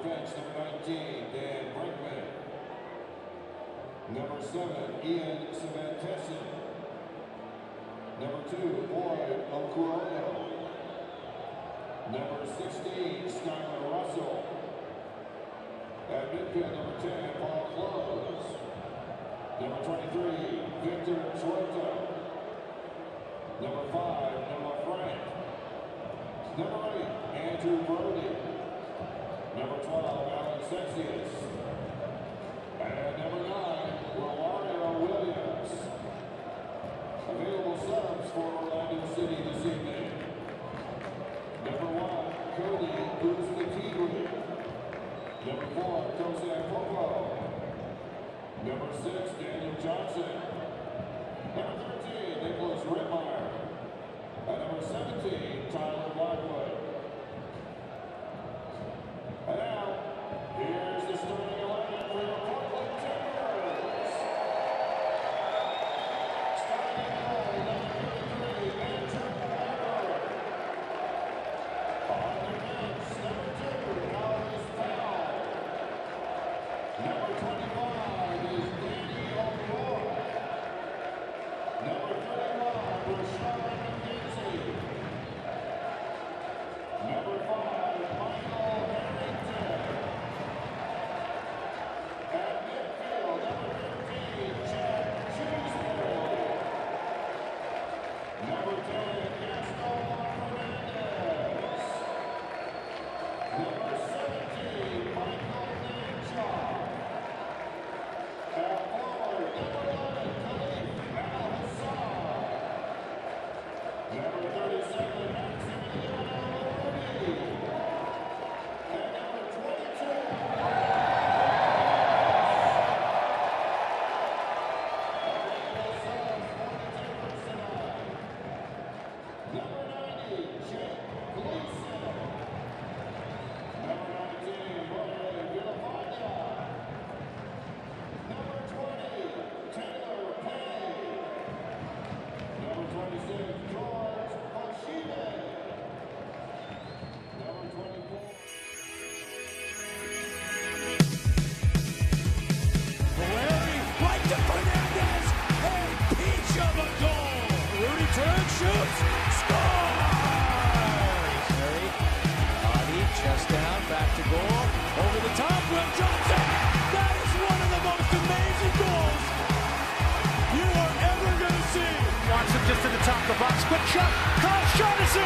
bench, number 19, Dan Brinkman. Number 7, Ian Savantesson. Number 2, Boyd Okuono. Number 16, Skylar Russell. At midfield, number 10, Paul Close. Number 23, Victor Chuerta. Number 5, Noah Frank. Number 8, Andrew Brody. Number 12, Alan Sexius. And number 9, Romario Williams. Available subs for Orlando City this evening. Number 1, Cody Uzmakigli. Number 4, Jose Popo. Number 6, Daniel Johnson. Number 13, Nicholas Rittmeyer. And number 17, Tyler Blackwood. And now, here's the starting 11 for the Portland Timbers. Starting in goal, number 33, Andrew Greger. On the bench, number 2, Alex Powell. Number 25 is Danny O'Rourke. Number 31, Rashad McKenzie. Number 5, Michael Harrington. At midfield, number 15, Jack Shrewsbury. Number 10, Gaston Fernandez. Number 17, Michael Nanchuk. At forward, number 11, Khalif Al-Hassan. Number 37, Maximiliano Lordi. And number 22, available subs for the Timbers tonight. Number 90, Jake Gleason. Number 19, Jorge Villafana. Number 20, Taylor Payne. Number 26, George Oshide. Number 24. Larry, right to Fernandez, a peach of a goal. Rudy turns, shoots, scores! Larry, body, chest down, back to goal, over the top, Will Johnson. That is one of the most amazing goals you are ever going to see. Watson just to the top of the box, quick shot, Carl Shaughnessy.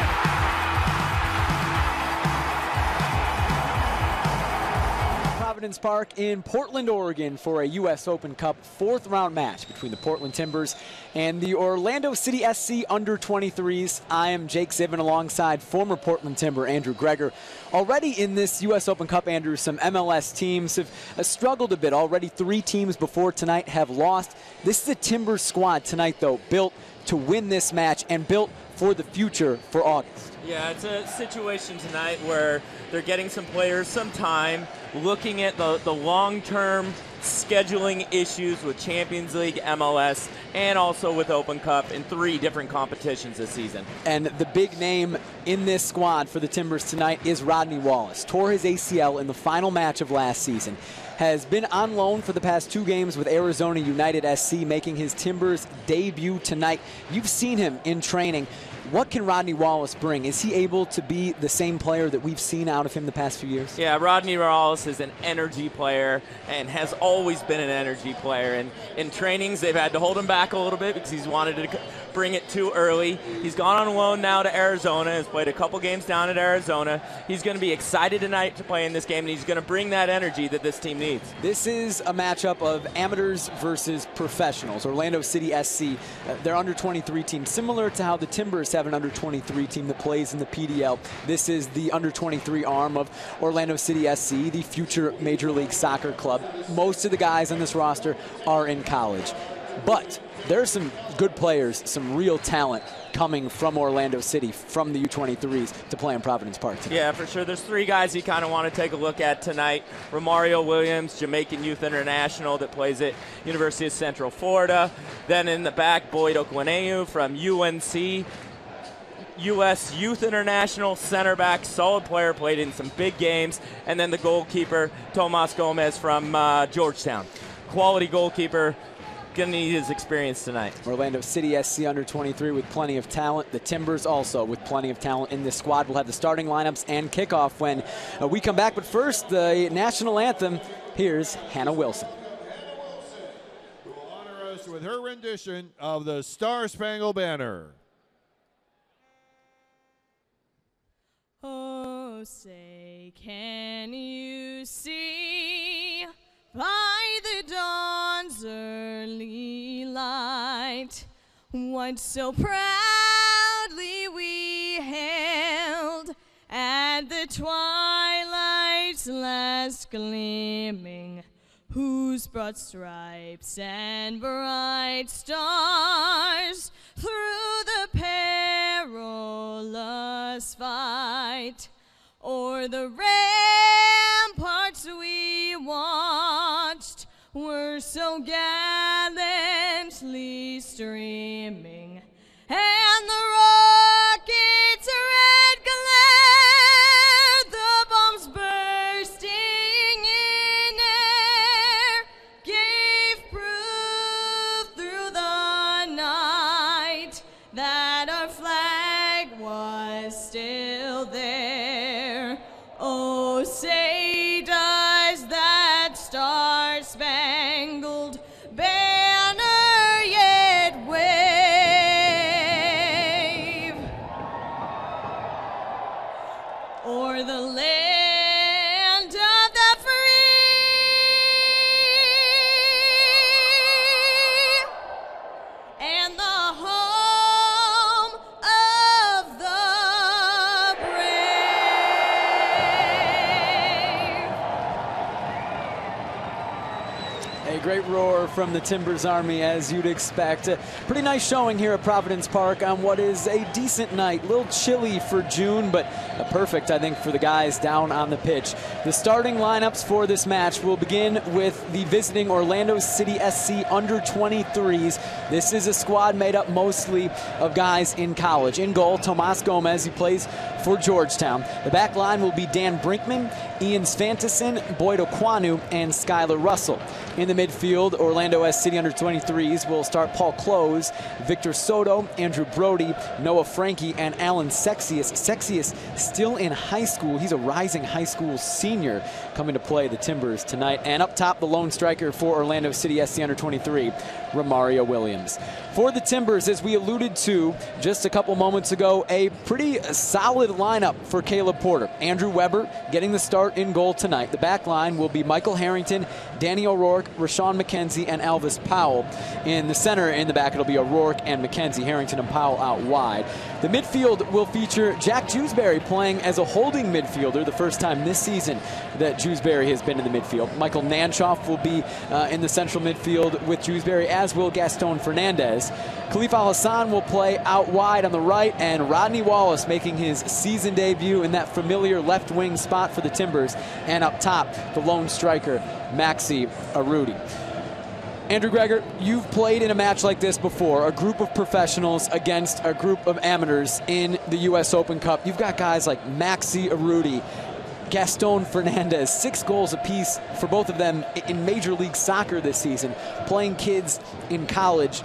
Providence Park in Portland, Oregon for a U.S. Open Cup fourth-round match between the Portland Timbers and the Orlando City SC under-23s. I am Jake Zivin alongside former Portland Timber Andrew Greger. Already in this U.S. Open Cup, Andrew, some MLS teams have struggled a bit. Already 3 teams before tonight have lost. This is a Timbers squad tonight, though, built to win this match and built for the future for August. Yeah, it's a situation tonight where they're getting some players some time, looking at the long-term scheduling issues with Champions League, MLS, and also with Open Cup in 3 different competitions this season. And the big name in this squad for the Timbers tonight is Rodney Wallace. Tore his ACL in the final match of last season. Has been on loan for the past 2 games with Arizona United SC, making his Timbers debut tonight. You've seen him in training. What can Rodney Wallace bring? Is he able to be the same player that we've seen out of him the past few years? Yeah, Rodney Wallace is an energy player and has always been an energy player. And in trainings, they've had to hold him back a little bit because he's wanted to bring it too early. He's gone on loan now to Arizona, has played a couple games down at Arizona. He's going to be excited tonight to play in this game, and he's going to bring that energy that this team needs. This is a matchup of amateurs versus professionals. Orlando City SC, their under-23 team, similar to how the Timbers have an under-23 team that plays in the PDL. This is the under-23 arm of Orlando City SC, the future Major League Soccer club. Most of the guys on this roster are in college. But there are some good players, some real talent coming from Orlando City, from the U23s, to play in Providence Park tonight. Yeah, for sure. There's 3 guys you kind of want to take a look at tonight. Romario Williams, Jamaican Youth International that plays at University of Central Florida. Then in the back, Boyd Okuono from UNC. U.S. Youth International center back, solid player, played in some big games. And then the goalkeeper, Tomas Gomez from Georgetown. Quality goalkeeper, gonna need his experience tonight. Orlando City SC under 23 with plenty of talent. The Timbers also with plenty of talent in this squad. We'll have the starting lineups and kickoff when we come back. But first, the national anthem. Here's Hannah Wilson. Who will honor us with her rendition of the Star-Spangled Banner. Oh, say, can you see by the dawn's early light what so proudly we hailed at the twilight's last gleaming, whose broad stripes and bright stars through the perilous fight o'er the ramparts we watched were so gallantly streaming, and the rocket's red glare, the bombs bursting in air, gave proof through the night that our flag was still there. Oh, say does that star-spangled banner yet wave o'er the land of the free and the home of the brave. A great roar from the Timbers Army, as you'd expect. A pretty nice showing here at Providence Park on what is a decent night. A little chilly for June, but perfect, I think, for the guys down on the pitch. The starting lineups for this match will begin with the visiting Orlando City SC under 23s. This is a squad made up mostly of guys in college. In goal, Tomas Gomez, he plays for Georgetown. The back line will be Dan Brinkman, Ian Svantesson, Boyd Okwanu, and Skylar Russell. In the midfield, Orlando City under 23s will start Paul Close, Victor Soto, Andrew Brody, Noah Frankie, and Alan Sexius. Sexius still in high school. He's a rising high school senior coming to play the Timbers tonight. And up top, the lone striker for Orlando City SC under 23, Romario Williams. For the Timbers, as we alluded to just a couple moments ago, a pretty solid lineup for Caleb Porter. Andrew Weber getting the start in goal tonight. The back line will be Michael Harrington, Danny O'Rourke, Rashawn McKenzie, and Elvis Powell. In the center, in the back, it'll be O'Rourke and McKenzie, Harrington and Powell out wide. The midfield will feature Jack Jewsbury playing as a holding midfielder, the first time this season that Jewsbury has been in the midfield. Michael Nanchoff will be in the central midfield with Jewsbury, as will Gaston Fernandez. Khalif Al-Hassan will play out wide on the right, and Rodney Wallace making his season debut in that familiar left wing spot for the Timbers. And up top, the lone striker, Maxi Arudi. Andrew Greger, you've played in a match like this before, a group of professionals against a group of amateurs in the U.S. Open Cup. You've got guys like Maxi Arudi, Gaston Fernandez, 6 goals apiece for both of them in Major League Soccer this season, playing kids in college.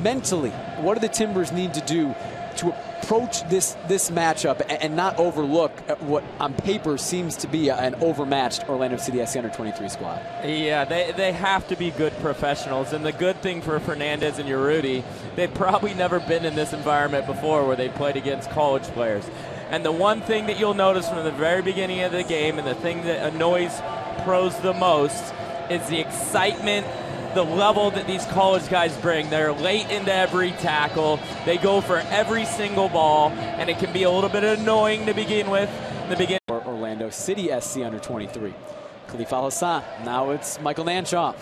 Mentally, what do the Timbers need to do to approach this matchup and not overlook what on paper seems to be an overmatched Orlando City SC under 23 squad? Yeah, they have to be good professionals, and the good thing for Fernandez and Urruti, they've probably never been in this environment before where they played against college players. And the one thing that you'll notice from the very beginning of the game, and the thing that annoys pros the most, is the excitement, the level that these college guys bring. They're late into every tackle. They go for every single ball, and it can be a little bit annoying to begin with. Orlando City SC under 23. Khalif Al-Hassan. Now it's Michael Nanchoff.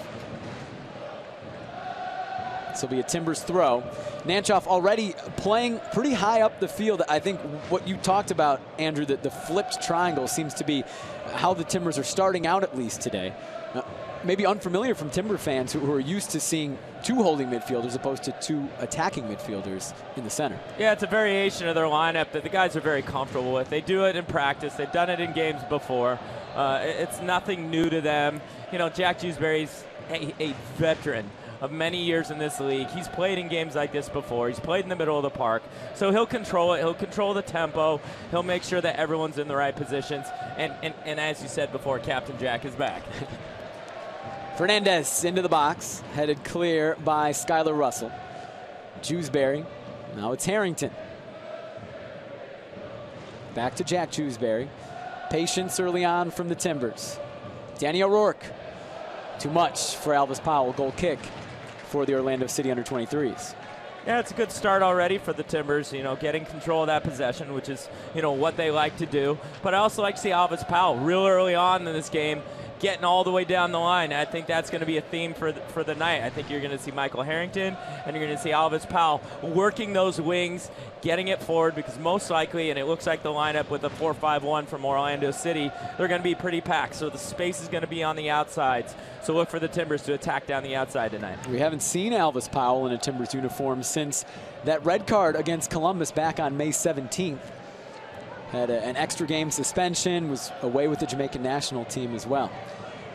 This will be a Timbers throw. Nanchoff already playing pretty high up the field. I think what you talked about, Andrew, that the flipped triangle seems to be how the Timbers are starting out, at least today. maybe unfamiliar from Timber fans who are used to seeing 2 holding midfielders opposed to 2 attacking midfielders in the center. Yeah, it's a variation of their lineup that the guys are very comfortable with. They do it in practice. They've done it in games before. It's nothing new to them. You know, Jack Jewsbury's a veteran of many years in this league. He's played in games like this before. He's played in the middle of the park. So he'll control it. He'll control the tempo. He'll make sure that everyone's in the right positions. And as you said before, Captain Jack is back. Fernandez into the box, headed clear by Skylar Russell. Jewsbury, now it's Harrington. Back to Jack Jewsbury. Patience early on from the Timbers. Danny O'Rourke, too much for Alvis Powell, goal kick for the Orlando City under-23s. Yeah, it's a good start already for the Timbers, you know, getting control of that possession, which is, you know, what they like to do. But I also like to see Alvis Powell real early on in this game, getting all the way down the line. I think that's going to be a theme for the night. I think you're going to see Michael Harrington and you're going to see Alvis Powell working those wings, getting it forward, because most likely, and it looks like the lineup with the 4-5-1 from Orlando City, they're going to be pretty packed. So the space is going to be on the outsides. So look for the Timbers to attack down the outside tonight. We haven't seen Alvis Powell in a Timbers uniform since that red card against Columbus back on May 17th. Had an extra game suspension, was away with the Jamaican national team as well.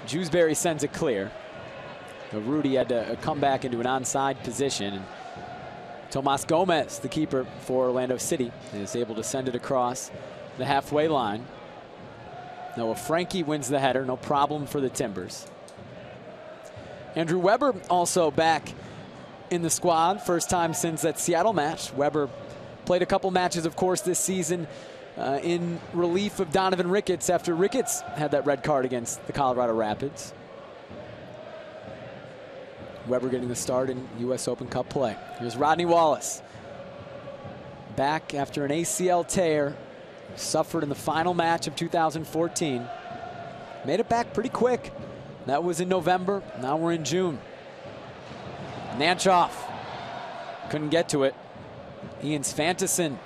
Jewsbury sends it clear. Rudy had to come back into an onside position. And Tomas Gomez, the keeper for Orlando City, is able to send it across the halfway line. Noah Frankie wins the header, no problem for the Timbers. Andrew Weber also back in the squad, first time since that Seattle match. Weber played a couple matches, of course, this season in relief of Donovan Ricketts after Ricketts had that red card against the Colorado Rapids. Weber getting the start in U.S. Open Cup play. Here's Rodney Wallace. Back after an ACL tear, suffered in the final match of 2014. Made it back pretty quick. That was in November. Now we're in June. Nanchoff couldn't get to it. Ian Svanteson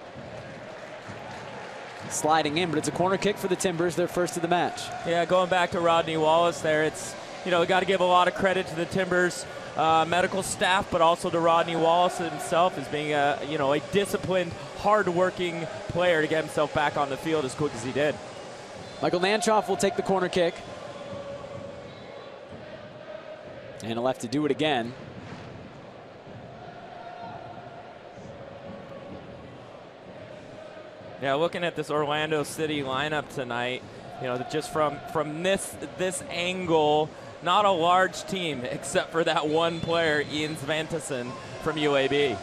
sliding in, but it's a corner kick for the Timbers, their first of the match. Yeah, going back to Rodney Wallace there, it's, you know, got to give a lot of credit to the Timbers medical staff, but also to Rodney Wallace himself as being a, you know, a disciplined, hard-working player to get himself back on the field as quick as he did. Michael Nanchoff will take the corner kick. And he'll have to do it again. Yeah, looking at this Orlando City lineup tonight, you know, just from this angle, not a large team except for that one player, Ian Svanteson from UAB.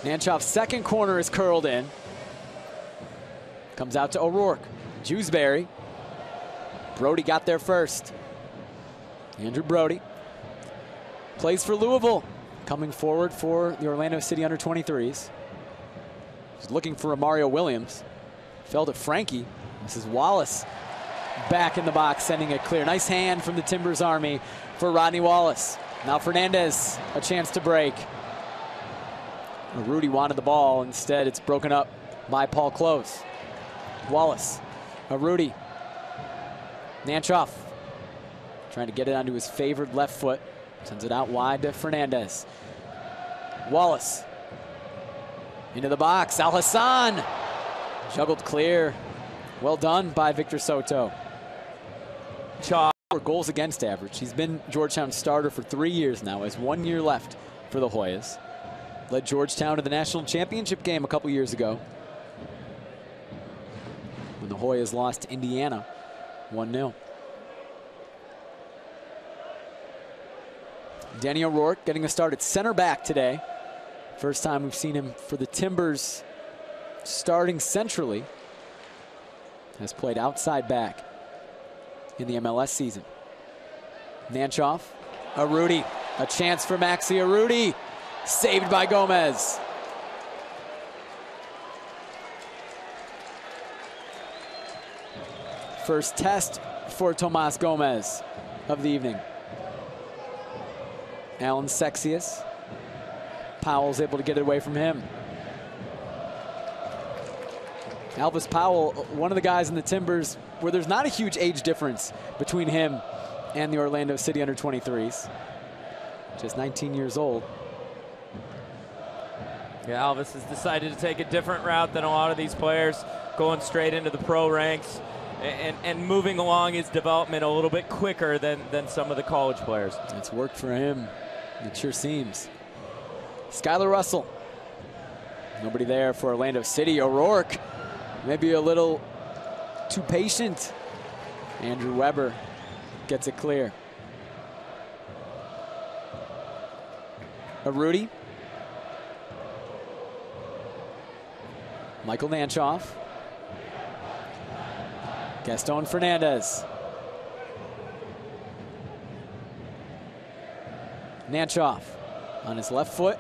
Nanchoff's second corner is curled in. Comes out to O'Rourke. Jewsbury. Brody got there first. Andrew Brody plays for Louisville, coming forward for the Orlando City under-23s. He's looking for a Mario Williams. Fell to Frankie. This is Wallace back in the box, sending it clear. Nice hand from the Timbers Army for Rodney Wallace. Now Fernandez, a chance to break. Rudy wanted the ball. Instead, it's broken up by Paul Close. Wallace, Rudy. Nanchoff trying to get it onto his favored left foot. Sends it out wide to Fernandez. Wallace into the box. Al Hassan juggled clear. Well done by Victor Soto. 4 goals against average. He's been Georgetown's starter for 3 years now. Has 1 year left for the Hoyas. Led Georgetown to the national championship game a couple years ago when the Hoyas lost to Indiana 1-0. Danny O'Rourke getting a start at center back today. First time we've seen him for the Timbers starting centrally. Has played outside back in the MLS season. Nanchoff, Rudy, a chance for Maxi Rudy, saved by Gomez. First test for Tomas Gomez of the evening. Alan Sexius. Powell's able to get it away from him. Alvis Powell, one of the guys in the Timbers where there's not a huge age difference between him and the Orlando City under-23s. Just 19 years old. Yeah, Elvis has decided to take a different route than a lot of these players, going straight into the pro ranks and moving along his development a little bit quicker than some of the college players. It's worked for him. It sure seems. Skylar Russell. Nobody there for Orlando City. O'Rourke maybe a little too patient. Andrew Weber gets it clear. Rudy. Michael Nanchoff. Gaston Fernandez. Nanchoff on his left foot.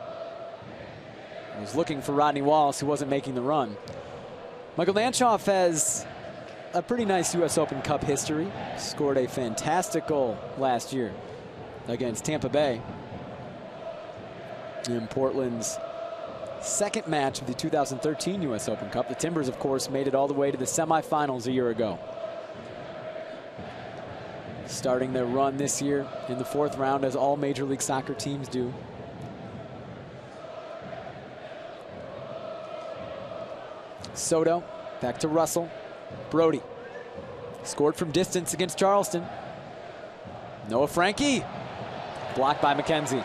He was looking for Rodney Wallace, who wasn't making the run. Michael Nanchoff has a pretty nice U.S. Open Cup history. Scored a fantastic goal last year against Tampa Bay in Portland's second match of the 2013 U.S. Open Cup. The Timbers, of course, made it all the way to the semifinals a year ago. Starting their run this year in the 4th round, as all Major League Soccer teams do. Soto, back to Russell. Brody scored from distance against Charleston. Noah Frankie, blocked by McKenzie.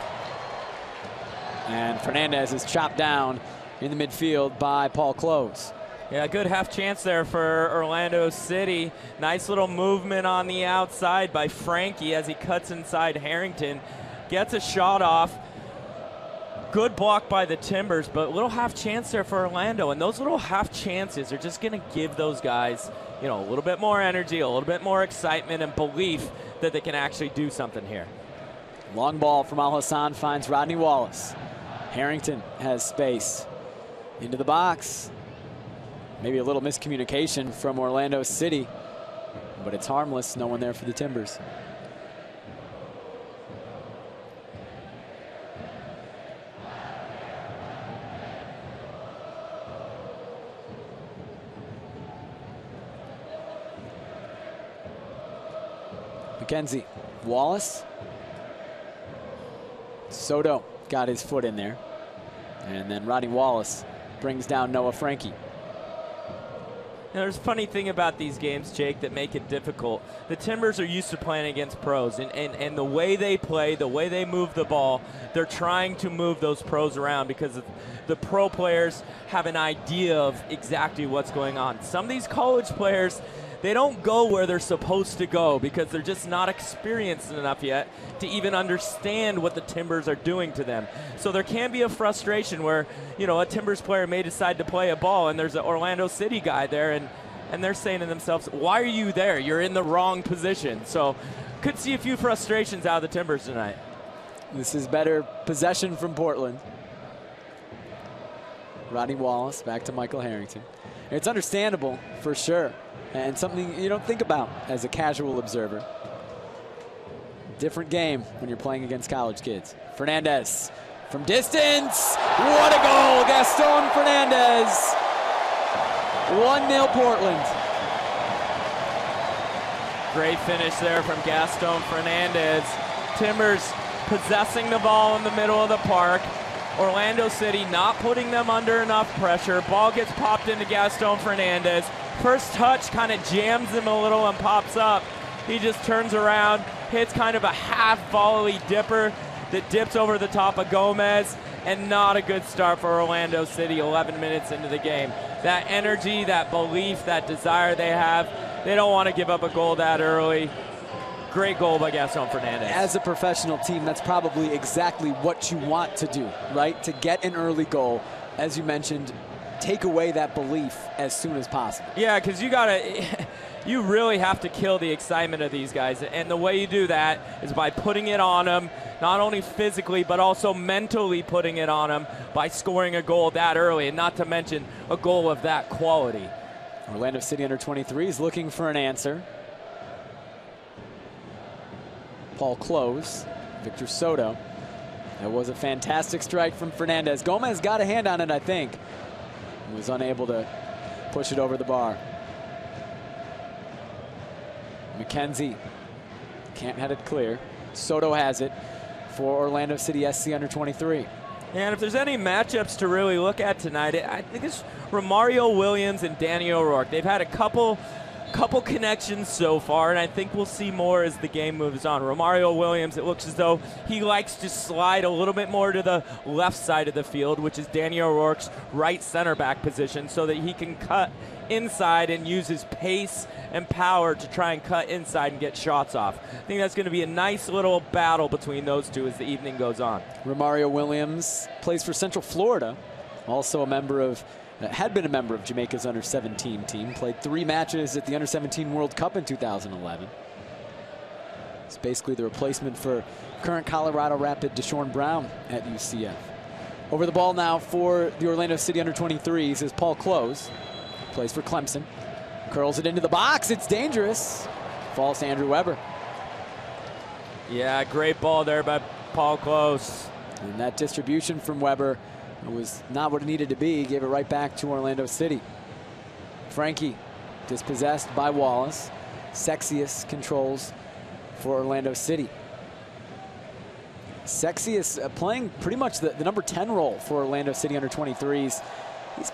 And Fernandez is chopped down in the midfield by Paul Close. Yeah, good half chance there for Orlando City. Nice little movement on the outside by Frankie as he cuts inside Harrington. Gets a shot off. Good block by the Timbers, but a little half chance there for Orlando. And those little half chances are just going to give those guys, you know, a little bit more energy, a little bit more excitement and belief that they can actually do something here. Long ball from Al Hassan finds Rodney Wallace. Harrington has space into the box. Maybe a little miscommunication from Orlando City, but it's harmless. No one there for the Timbers. McKenzie, Wallace. Soto got his foot in there. And then Rodney Wallace brings down Noah Frankie. You know, there's a funny thing about these games, Jake, that make it difficult. The Timbers are used to playing against pros, and the way they play, the way they move the ball, they're trying to move those pros around because the pro players have an idea of exactly what's going on. Some of these college players, they don't go where they're supposed to go because they're just not experienced enough yet to even understand what the Timbers are doing to them. So there can be a frustration where, you know, a Timbers player may decide to play a ball and there's an Orlando City guy there and they're saying to themselves, why are you there? You're in the wrong position. So could see a few frustrations out of the Timbers tonight. This is better possession from Portland. Rodney Wallace back to Michael Harrington. It's understandable for sure, and something you don't think about as a casual observer. Different game when you're playing against college kids. Fernandez from distance. What a goal, Gaston Fernandez. 1-0 Portland. Great finish there from Gaston Fernandez. Timbers possessing the ball in the middle of the park. Orlando City not putting them under enough pressure. Ball gets popped into Gaston Fernandez. First touch kind of jams him a little and pops up. He just turns around, hits kind of a half volley dipper that dips over the top of Gomez, and not a good start for Orlando City 11 minutes into the game. That energy, that belief, that desire they have, they don't want to give up a goal that early. Great goal by Gaston Fernandez. As a professional team, that's probably exactly what you want to do, right? To get an early goal, as you mentioned, take away that belief as soon as possible. Yeah, because you really have to kill the excitement of these guys. And the way you do that is by putting it on them, not only physically, but also mentally putting it on them by scoring a goal that early, and not to mention a goal of that quality. Orlando City under-23s looking for an answer. Paul Close, Victor Soto. That was a fantastic strike from Fernandez. Gomez got a hand on it, I think. Was unable to push it over the bar. McKenzie Can't head it clear. Soto has it for Orlando City SC under 23. And if there's any matchups to really look at tonight, I think it's Romario Williams and Danny O'Rourke. They've had a couple connections so far, and I think we'll see more as the game moves on. Romario Williams, it looks as though he likes to slide a little bit more to the left side of the field, which is Danny O'Rourke's right center back position, so that he can cut inside and use his pace and power to try and cut inside and get shots off. I think that's going to be a nice little battle between those two as the evening goes on. Romario Williams plays for Central Florida, also a member of had been a member of Jamaica's under-17 team, played 3 matches at the under-17 World Cup in 2011. It's basically the replacement for current Colorado Rapid Deshaun Brown at UCF. Over the ball now for the Orlando City under-23s is Paul Close. Plays for Clemson. Curls it into the box. It's dangerous. Falls to Andrew Weber. Yeah, great ball there by Paul Close. And that distribution from Weber was not what it needed to be. Gave it right back to Orlando City. Frankie dispossessed by Wallace. Sexius controls for Orlando City. Sexius playing pretty much the number 10 role for Orlando City under 23s.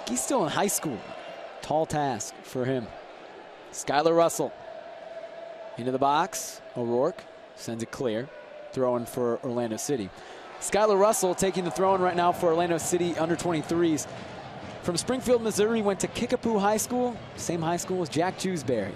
He's still in high school. Tall task for him. Skylar Russell into the box. O'Rourke sends it clear. Throwing for Orlando City. Skylar Russell taking the throw-in right now for Orlando City under 23s. From Springfield, Missouri, went to Kickapoo High School. Same high school as Jack Jewsbury.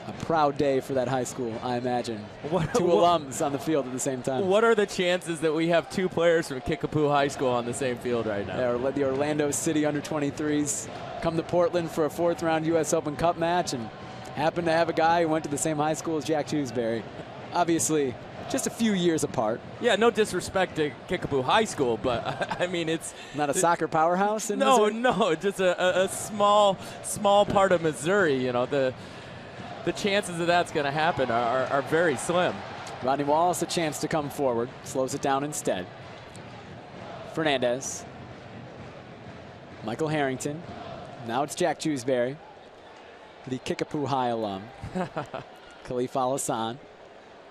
A proud day for that high school, I imagine. Two alums on the field at the same time. What are the chances that we have 2 players from Kickapoo High School on the same field right now? Yeah, the Orlando City under 23s come to Portland for a 4th round U.S. Open Cup match and happen to have a guy who went to the same high school as Jack Jewsbury. Obviously, just a few years apart. Yeah, no disrespect to Kickapoo High School, but I mean, it's not a soccer powerhouse in Missouri? No, just a small part of Missouri. You know, the chances of that's going to happen are very slim. Rodney Wallace a chance to come forward, slows it down instead. Fernandez, Michael Harrington. Now it's Jack Jewsbury, the Kickapoo High alum. Khalif Al-Hassan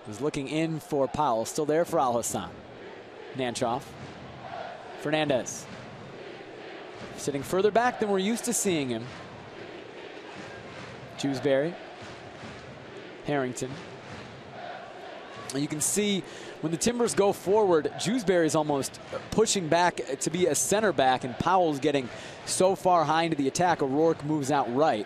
is looking in for Powell. Still there for Al-Hassan. Nanchoff. Fernandez. Sitting further back than we're used to seeing him. Jewsbury. Harrington. And you can see when the Timbers go forward, Jewsbury is almost pushing back to be a center back, and Powell's getting so far high into the attack. O'Rourke moves out right.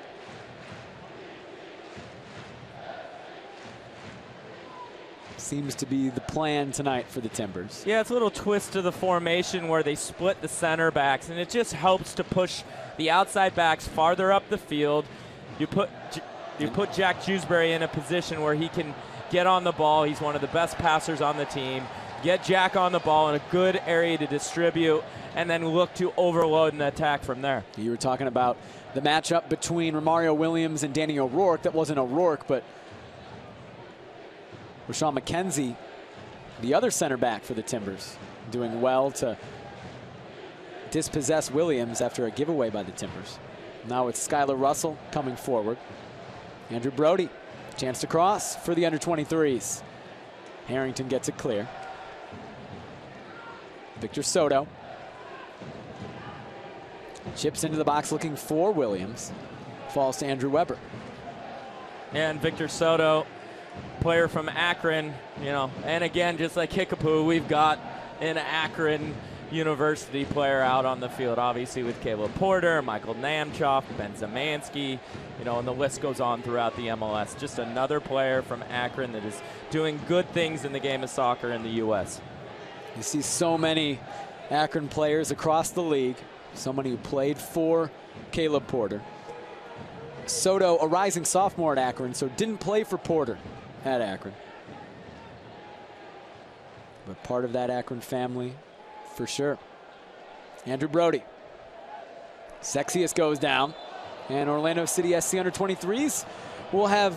Seems to be the plan tonight for the Timbers. Yeah, it's a little twist to the formation where they split the center backs, and it just helps to push the outside backs farther up the field. You put Jack Jewsbury in a position where he can get on the ball. He's one of the best passers on the team. Get Jack on the ball in a good area to distribute, and then look to overload and attack from there. You were talking about the matchup between Romario Williams and Danny O'Rourke. That wasn't O'Rourke, but Rashawn McKenzie, the other center back for the Timbers, doing well to dispossess Williams after a giveaway by the Timbers. Now it's Skylar Russell coming forward. Andrew Brody, chance to cross for the under-23s. Harrington gets it clear. Victor Soto chips into the box looking for Williams. Falls to Andrew Weber. And Victor Soto, player from Akron, you know, and again, just like Kickapoo, we've got an Akron University player out on the field, obviously with Caleb Porter, Michael Nanchoff, Ben Zemansky, you know, and the list goes on throughout the MLS. Just another player from Akron that is doing good things in the game of soccer in the U.S. You see so many Akron players across the league, so many who played for Caleb Porter. Soto, a rising sophomore at Akron, so didn't play for Porter at Akron. But part of that Akron family for sure. Andrew Brody. Sexius goes down. And Orlando City SC under-23s will have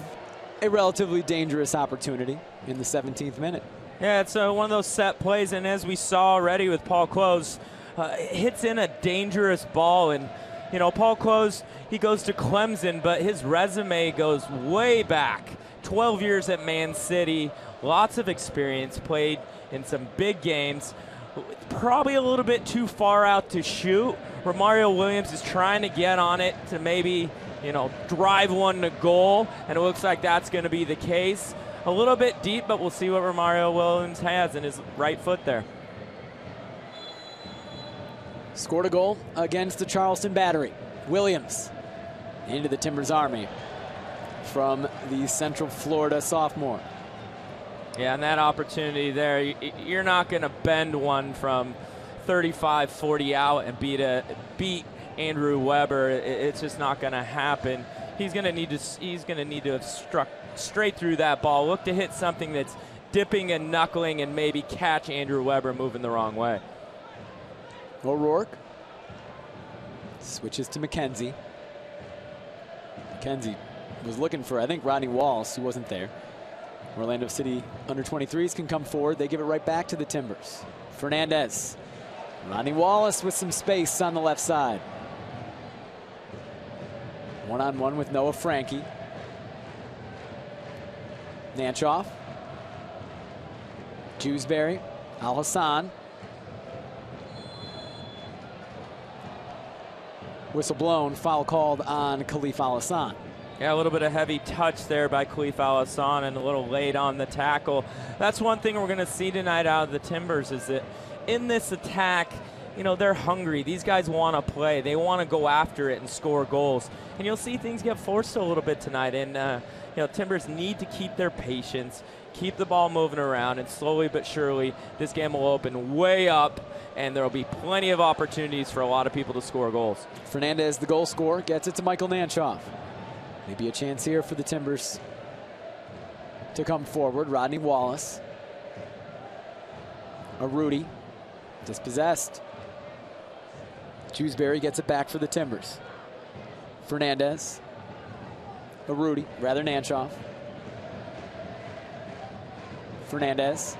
a relatively dangerous opportunity in the 17th minute. Yeah, it's one of those set plays, and as we saw already with Paul Close, hits in a dangerous ball, and You know, Paul Close, he goes to Clemson, but his resume goes way back. 12 years at Man City, lots of experience, played in some big games. Probably a little bit too far out to shoot. Romario Williams is trying to get on it to maybe, you know, drive one to goal, and it looks like that's going to be the case. A little bit deep, but we'll see what Romario Williams has in his right foot there. Scored a goal against the Charleston Battery. Williams into the Timbers Army from the Central Florida sophomore. Yeah, and that opportunity there, you're not going to bend one from 35, 40 out and beat Andrew Weber. It's just not going to happen. He's going to need to have struck straight through that ball. Look to hit something that's dipping and knuckling and maybe catch Andrew Weber moving the wrong way. O'Rourke switches to McKenzie. McKenzie was looking for, I think, Rodney Wallace, who wasn't there. Orlando City under-23s can come forward. They give it right back to the Timbers. Fernandez. Rodney Wallace with some space on the left side. One-on-one with Noah Frankie. Nanchoff. Jewsbury. Al Hassan. Whistle blown, foul called on Khalif Al Hassan. Yeah, a little bit of heavy touch there by Khalif Al Hassan and a little late on the tackle. That's one thing we're going to see tonight out of the Timbers is that in this attack, you know, they're hungry. These guys want to play. They want to go after it and score goals. And you'll see things get forced a little bit tonight. And, you know, Timbers need to keep their patience, keep the ball moving around, and slowly but surely this game will open way up, and there will be plenty of opportunities for a lot of people to score goals. Fernandez, the goal scorer, gets it to Michael Nanchoff. Maybe a chance here for the Timbers to come forward. Rodney Wallace. Rudy, dispossessed. Jewsbury gets it back for the Timbers. Fernandez. Rudy, rather Nanchoff. Fernandez.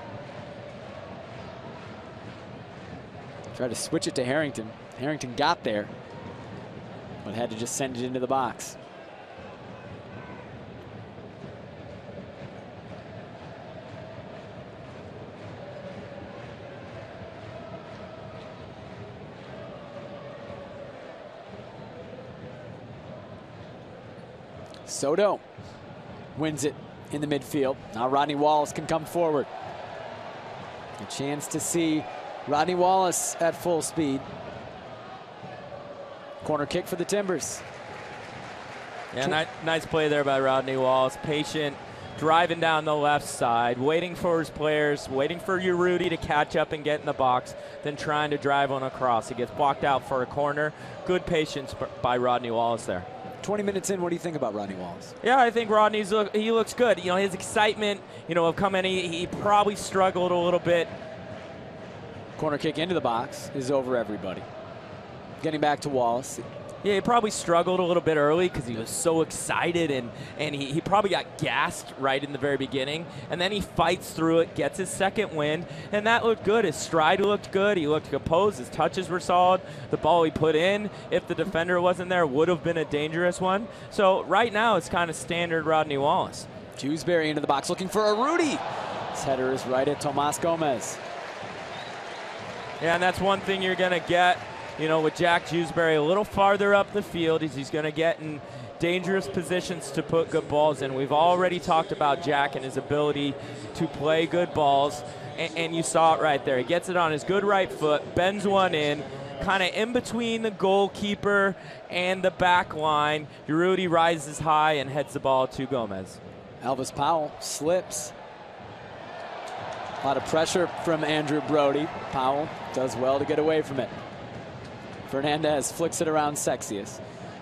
Tried to switch it to Harrington. Harrington got there, but had to just send it into the box. Soto wins it in the midfield. Now Rodney Wallace can come forward. A chance to see Rodney Wallace at full speed. Corner kick for the Timbers. Yeah, nice play there by Rodney Wallace. Patient, driving down the left side, waiting for his players, waiting for Rudy to catch up and get in the box, then trying to drive one across. He gets blocked out for a corner. Good patience by Rodney Wallace there. 20 minutes in, what do you think about Rodney Wallace? Yeah, I think he looks good. You know, his excitement, you know, of coming in, he probably struggled a little bit. Corner kick into the box is over everybody. Getting back to Wallace. Yeah, he probably struggled a little bit early because he was so excited, and he probably got gassed right in the very beginning. And then he fights through it, gets his second wind, and that looked good. His stride looked good. He looked composed. His touches were solid. The ball he put in, if the defender wasn't there, would have been a dangerous one. So right now it's kind of standard Rodney Wallace. Jewsbury into the box looking for Rudy. His header is right at Tomas Gomez. Yeah, and that's one thing you're going to get, you know, with Jack Jewsbury a little farther up the field. He's going to get in dangerous positions to put good balls in. We've already talked about Jack and his ability to play good balls, and you saw it right there. He gets it on his good right foot, bends one in, kind of in between the goalkeeper and the back line. Rudy rises high and heads the ball to Gomez. Elvis Powell slips. A lot of pressure from Andrew Brody. Powell does well to get away from it. Fernandez flicks it around Sexius.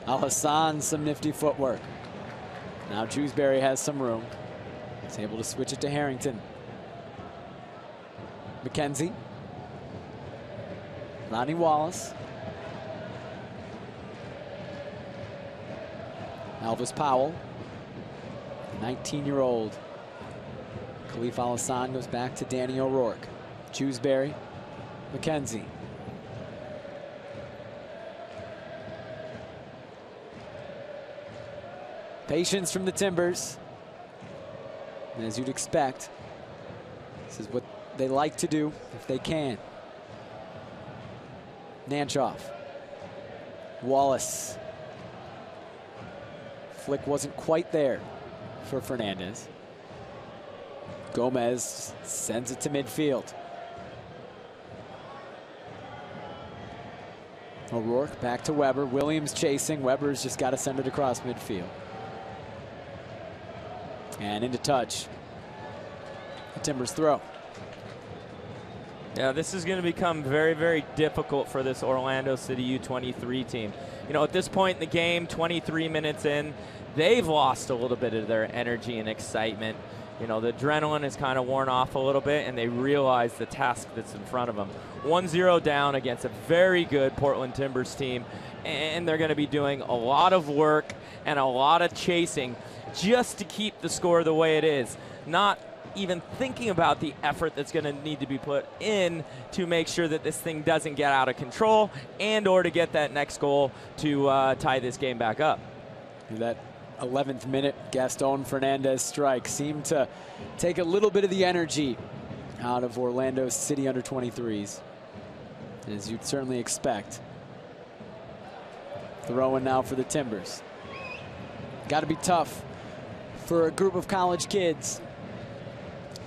Al Hassan, some nifty footwork. Now Jewsbury has some room. He's able to switch it to Harrington. McKenzie. Rodney Wallace. Elvis Powell, 19-year-old. Khalif Al Hassan goes back to Danny O'Rourke. Jewsbury, McKenzie. Patience from the Timbers. And as you'd expect, this is what they like to do if they can. Nanchoff. Wallace. Flick wasn't quite there for Fernandez. Gomez sends it to midfield. O'Rourke back to Weber. Williams chasing. Weber's just got to send it across midfield. And into touch. The Timbers throw. Yeah, this is going to become very, very difficult for this Orlando City U23 team. You know, at this point in the game, 23 minutes in, they've lost a little bit of their energy and excitement. You know, the adrenaline is kind of worn off a little bit, and they realize the task that's in front of them. 1-0 down against a very good Portland Timbers team, and they're going to be doing a lot of work and a lot of chasing just to keep the score the way it is, not even thinking about the effort that's going to need to be put in to make sure that this thing doesn't get out of control and or to get that next goal to tie this game back up. That 11th minute Gaston Fernandez strike seemed to take a little bit of the energy out of Orlando City under 23s, as you'd certainly expect. Throwing now for the Timbers. Got to be tough for a group of college kids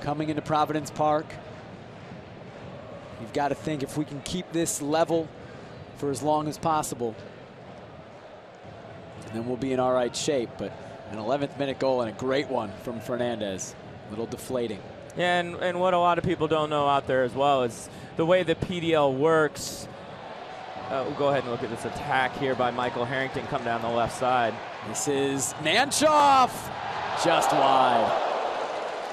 coming into Providence Park. You've got to think, if we can keep this level for as long as possible, then we'll be in all right shape. But an 11th minute goal and a great one from Fernandez. A little deflating. Yeah, and what a lot of people don't know out there as well is the way the PDL works. We'll go ahead and look at this attack here by Michael Harrington come down the left side. This is Nanchoff, just wide.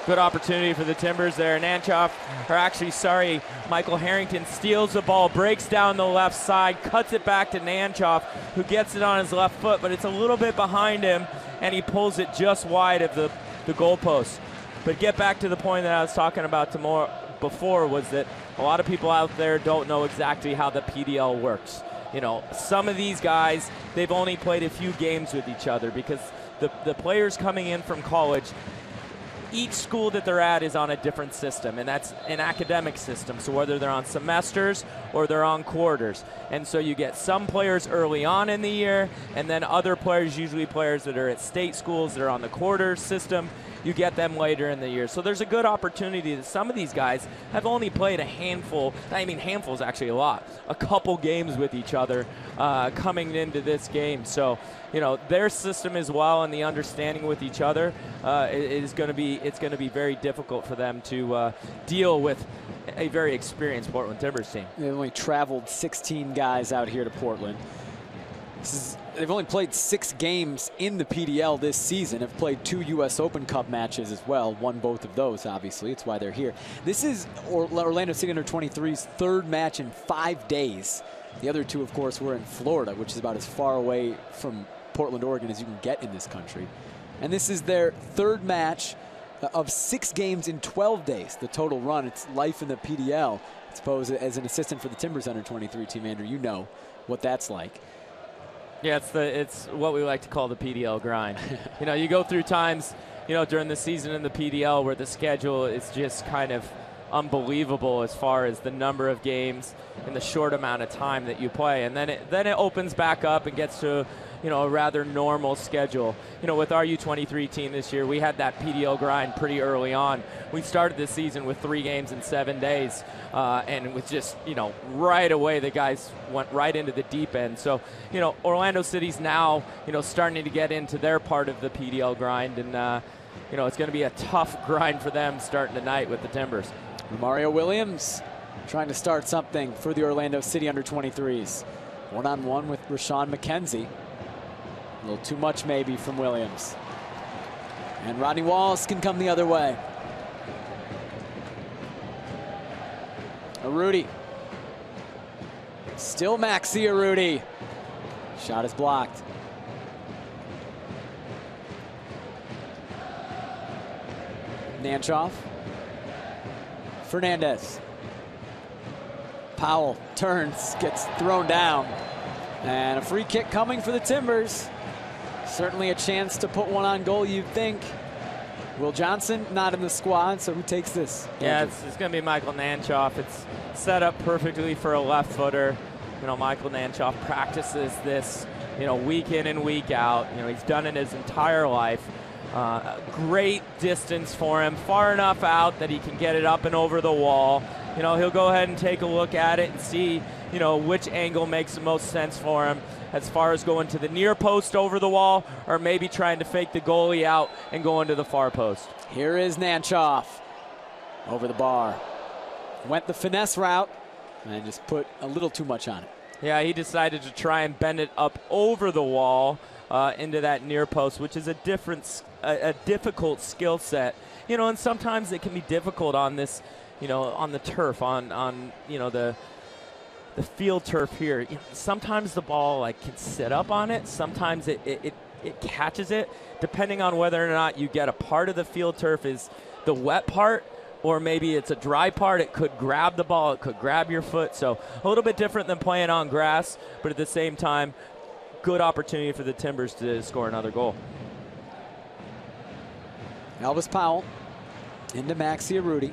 Good opportunity for the Timbers there. Nanchoff, or actually, sorry, Michael Harrington steals the ball, breaks down the left side, cuts it back to Nanchoff, who gets it on his left foot, but it's a little bit behind him, and he pulls it just wide of the goalpost. But get back to the point that I was talking about before, was that a lot of people out there don't know exactly how the PDL works. You know, some of these guys, they've only played a few games with each other because the players coming in from college, each school that they're at is on a different system, and that's an academic system. So whether they're on semesters or they're on quarters. And so you get some players early on in the year, and then other players, usually players that are at state schools that are on the quarter system, you get them later in the year. So there's a good opportunity that some of these guys have only played a handful, I mean handful is actually a lot, a couple games with each other coming into this game. So, you know, their system as well and the understanding with each other it's going to be very difficult for them to deal with a very experienced Portland Timbers team. They've only traveled 16 guys out here to Portland. They've only played 6 games in the PDL this season, have played 2 U.S. Open Cup matches as well, won both of those, obviously. It's why they're here. This is Orlando City under 23's 3rd match in 5 days. The other 2, of course, were in Florida, which is about as far away from Portland, Oregon as you can get in this country. And this is their 3rd match of 6 games in 12 days, the total run. It's life in the PDL. I suppose as an assistant for the Timbers under 23 team, Andrew, you know what that's like. Yeah, it's what we like to call the PDL grind. You know, you go through times, you know, during the season in the PDL where the schedule is just kind of unbelievable as far as the number of games in the short amount of time that you play, and then it opens back up and gets to, you know, a rather normal schedule. You know, with our U23 team this year, we had that PDL grind pretty early on. We started this season with 3 games in 7 days, and it was just, you know, right away the guys went right into the deep end. So, you know, Orlando City's now, you know, starting to get into their part of the PDL grind, and you know, it's going to be a tough grind for them starting tonight with the Timbers. Mario Williams trying to start something for the Orlando City under 23s. One-on-one with Rashawn McKenzie. A little too much maybe from Williams. And Rodney Wallace can come the other way. Arudi. Still Maxi Arudi. Shot is blocked. Nanchoff. Fernandez. Powell turns, gets thrown down. And a free kick coming for the Timbers. Certainly a chance to put one on goal, you'd think. Will Johnson not in the squad, so who takes this? Yeah, it's going to be Michael Nanchoff. It's set up perfectly for a left footer. You know, Michael Nanchoff practices this, you know, week in and week out. You know, he's done it his entire life. Great distance for him, far enough out that he can get it up and over the wall. You know, he'll go ahead and take a look at it and see, you know, which angle makes the most sense for him as far as going to the near post over the wall or maybe trying to fake the goalie out and go into the far post. Here is Nanchoff over the bar. Went the finesse route and just put a little too much on it. Yeah, he decided to try and bend it up over the wall into that near post, which is a difficult skill set. You know, and sometimes it can be difficult on this, you know, on the turf, on you know, the field turf here. You know, sometimes the ball like can sit up on it. Sometimes it catches it, depending on whether or not you get a part of the field turf is the wet part, or maybe it's a dry part. It could grab the ball, it could grab your foot. So a little bit different than playing on grass, but at the same time, good opportunity for the Timbers to score another goal. Elvis Powell into Maxi Arudi.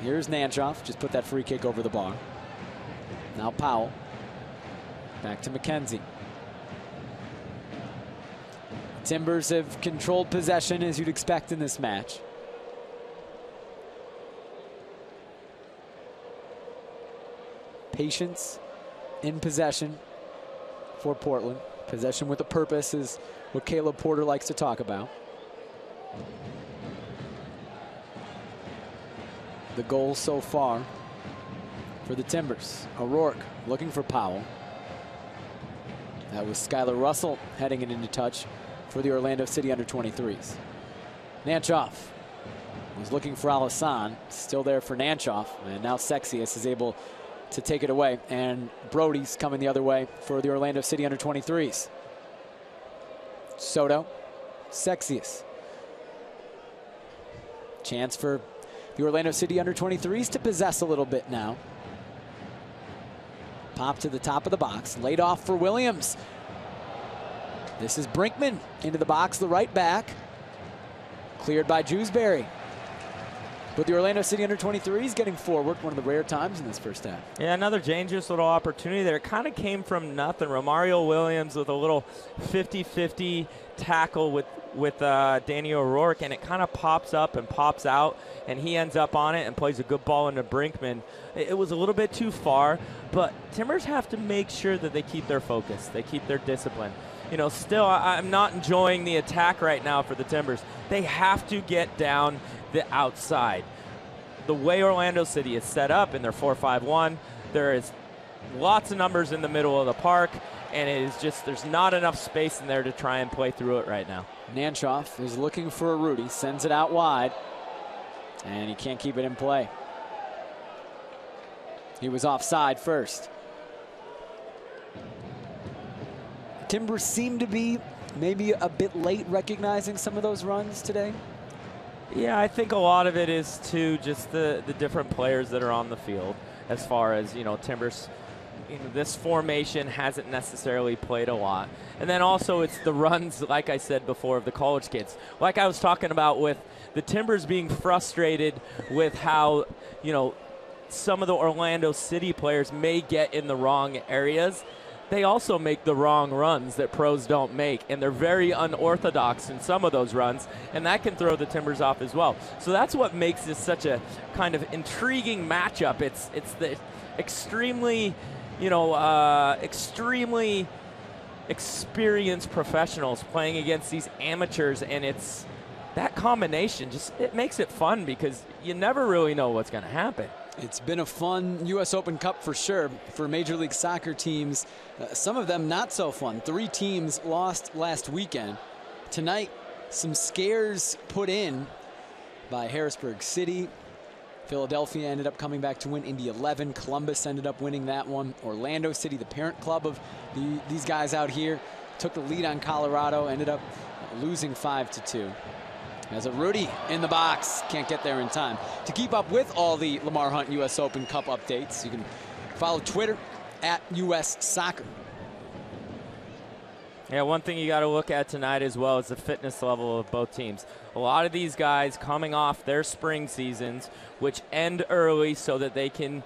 Here's Nanchoff, just put that free kick over the bar. Now Powell, back to McKenzie. Timbers have controlled possession as you'd expect in this match. Patience in possession for Portland. Possession with a purpose is what Caleb Porter likes to talk about. The goal so far for the Timbers. O'Rourke looking for Powell. That was Skylar Russell heading it into touch for the Orlando City under-23s. Nanchoff was looking for Alassane. Still there for Nanchoff. And now Sexius is able to take it away. And Brody's coming the other way for the Orlando City under-23s. Soto, Sexius. Chance for the Orlando City under-23s to possess a little bit now. Pop to the top of the box. Laid off for Williams. This is Brinkman into the box, the right back. Cleared by Jewsbury. But the Orlando City under-23s getting forward, one of the rare times in this first half. Yeah, another dangerous little opportunity there. It kind of came from nothing. Romario Williams with a little 50-50 tackle with Danny O'Rourke, and it kind of pops up and pops out, and he ends up on it and plays a good ball into Brinkman. It was a little bit too far, but Timbers have to make sure that they keep their focus. They keep their discipline. You know, still, I'm not enjoying the attack right now for the Timbers. They have to get down the outside. The way Orlando City is set up in their 4-5-1, there is lots of numbers in the middle of the park, and it is just, there's not enough space in there to try and play through it right now. Nanchoff is looking for Arudi, sends it out wide, and he can't keep it in play. He was offside first. Timbers seem to be maybe a bit late recognizing some of those runs today. Yeah, I think a lot of it is to just the different players that are on the field. As far as, you know, Timbers, you know, this formation hasn't necessarily played a lot. And then also it's the runs, like I said before, of the college kids. Like I was talking about with the Timbers being frustrated with how, you know, some of the Orlando City players may get in the wrong areas. They also make the wrong runs that pros don't make, and they're very unorthodox in some of those runs, and that can throw the Timbers off as well. So that's what makes this such a kind of intriguing matchup. It's the extremely, you know, extremely experienced professionals playing against these amateurs, and it's that combination just, it makes it fun because you never really know what's going to happen. It's been a fun U.S. Open Cup for sure for Major League Soccer teams. Some of them not so fun. 3 teams lost last weekend. Tonight, some scares put in by Harrisburg City. Philadelphia ended up coming back to win Indy 11. Columbus ended up winning that one. Orlando City, the parent club of these guys out here, took the lead on Colorado, ended up losing 5-2. As Arudi in the box, can't get there in time. To keep up with all the Lamar Hunt U.S. Open Cup updates, you can follow Twitter @US Soccer. Yeah, one thing you got to look at tonight as well is the fitness level of both teams. A lot of these guys coming off their spring seasons, which end early so that they can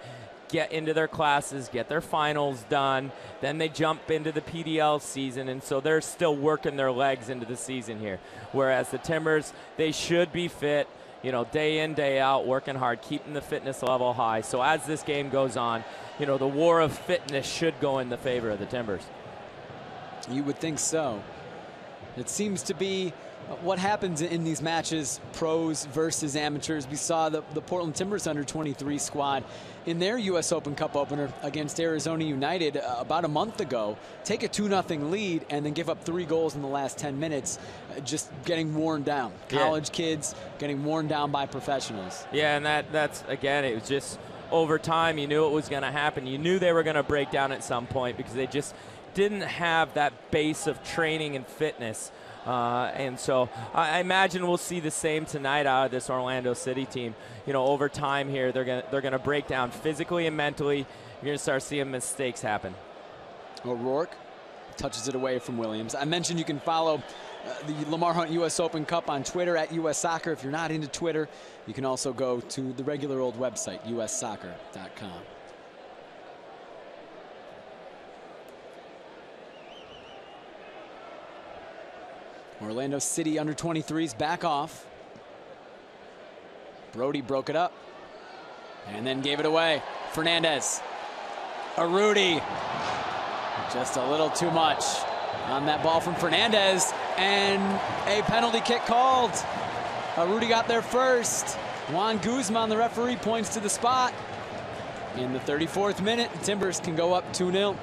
get into their classes, get their finals done, then they jump into the PDL season, and so they're still working their legs into the season here. Whereas the Timbers, they should be fit, you know, day in, day out, working hard, keeping the fitness level high. So as this game goes on, you know, the war of fitness should go in the favor of the Timbers. You would think so. It seems to be what happens in these matches, pros versus amateurs. We saw the Portland Timbers under-23 squad in their U.S. Open Cup opener against Arizona United about a month ago take a 2-0 lead and then give up 3 goals in the last 10 minutes, just getting worn down. College kids getting worn down by professionals. Yeah, and that's, again, it was just over time. You knew it was going to happen. You knew they were going to break down at some point because they just didn't have that base of training and fitness. And so I imagine we'll see the same tonight out of this Orlando City team. You know, over time here, they're gonna break down physically and mentally. You're gonna start seeing mistakes happen. O'Rourke touches it away from Williams. I mentioned you can follow the Lamar Hunt U.S. Open Cup on Twitter at US Soccer. If you're not into Twitter, you can also go to the regular old website, ussoccer.com. Orlando City under-23s back off. Brody broke it up and then gave it away. Fernandez. Arudi. Just a little too much on that ball from Fernandez, and a penalty kick called. Arudi got there first. Juan Guzman, the referee, points to the spot. In the 34th minute, the Timbers can go up 2-0.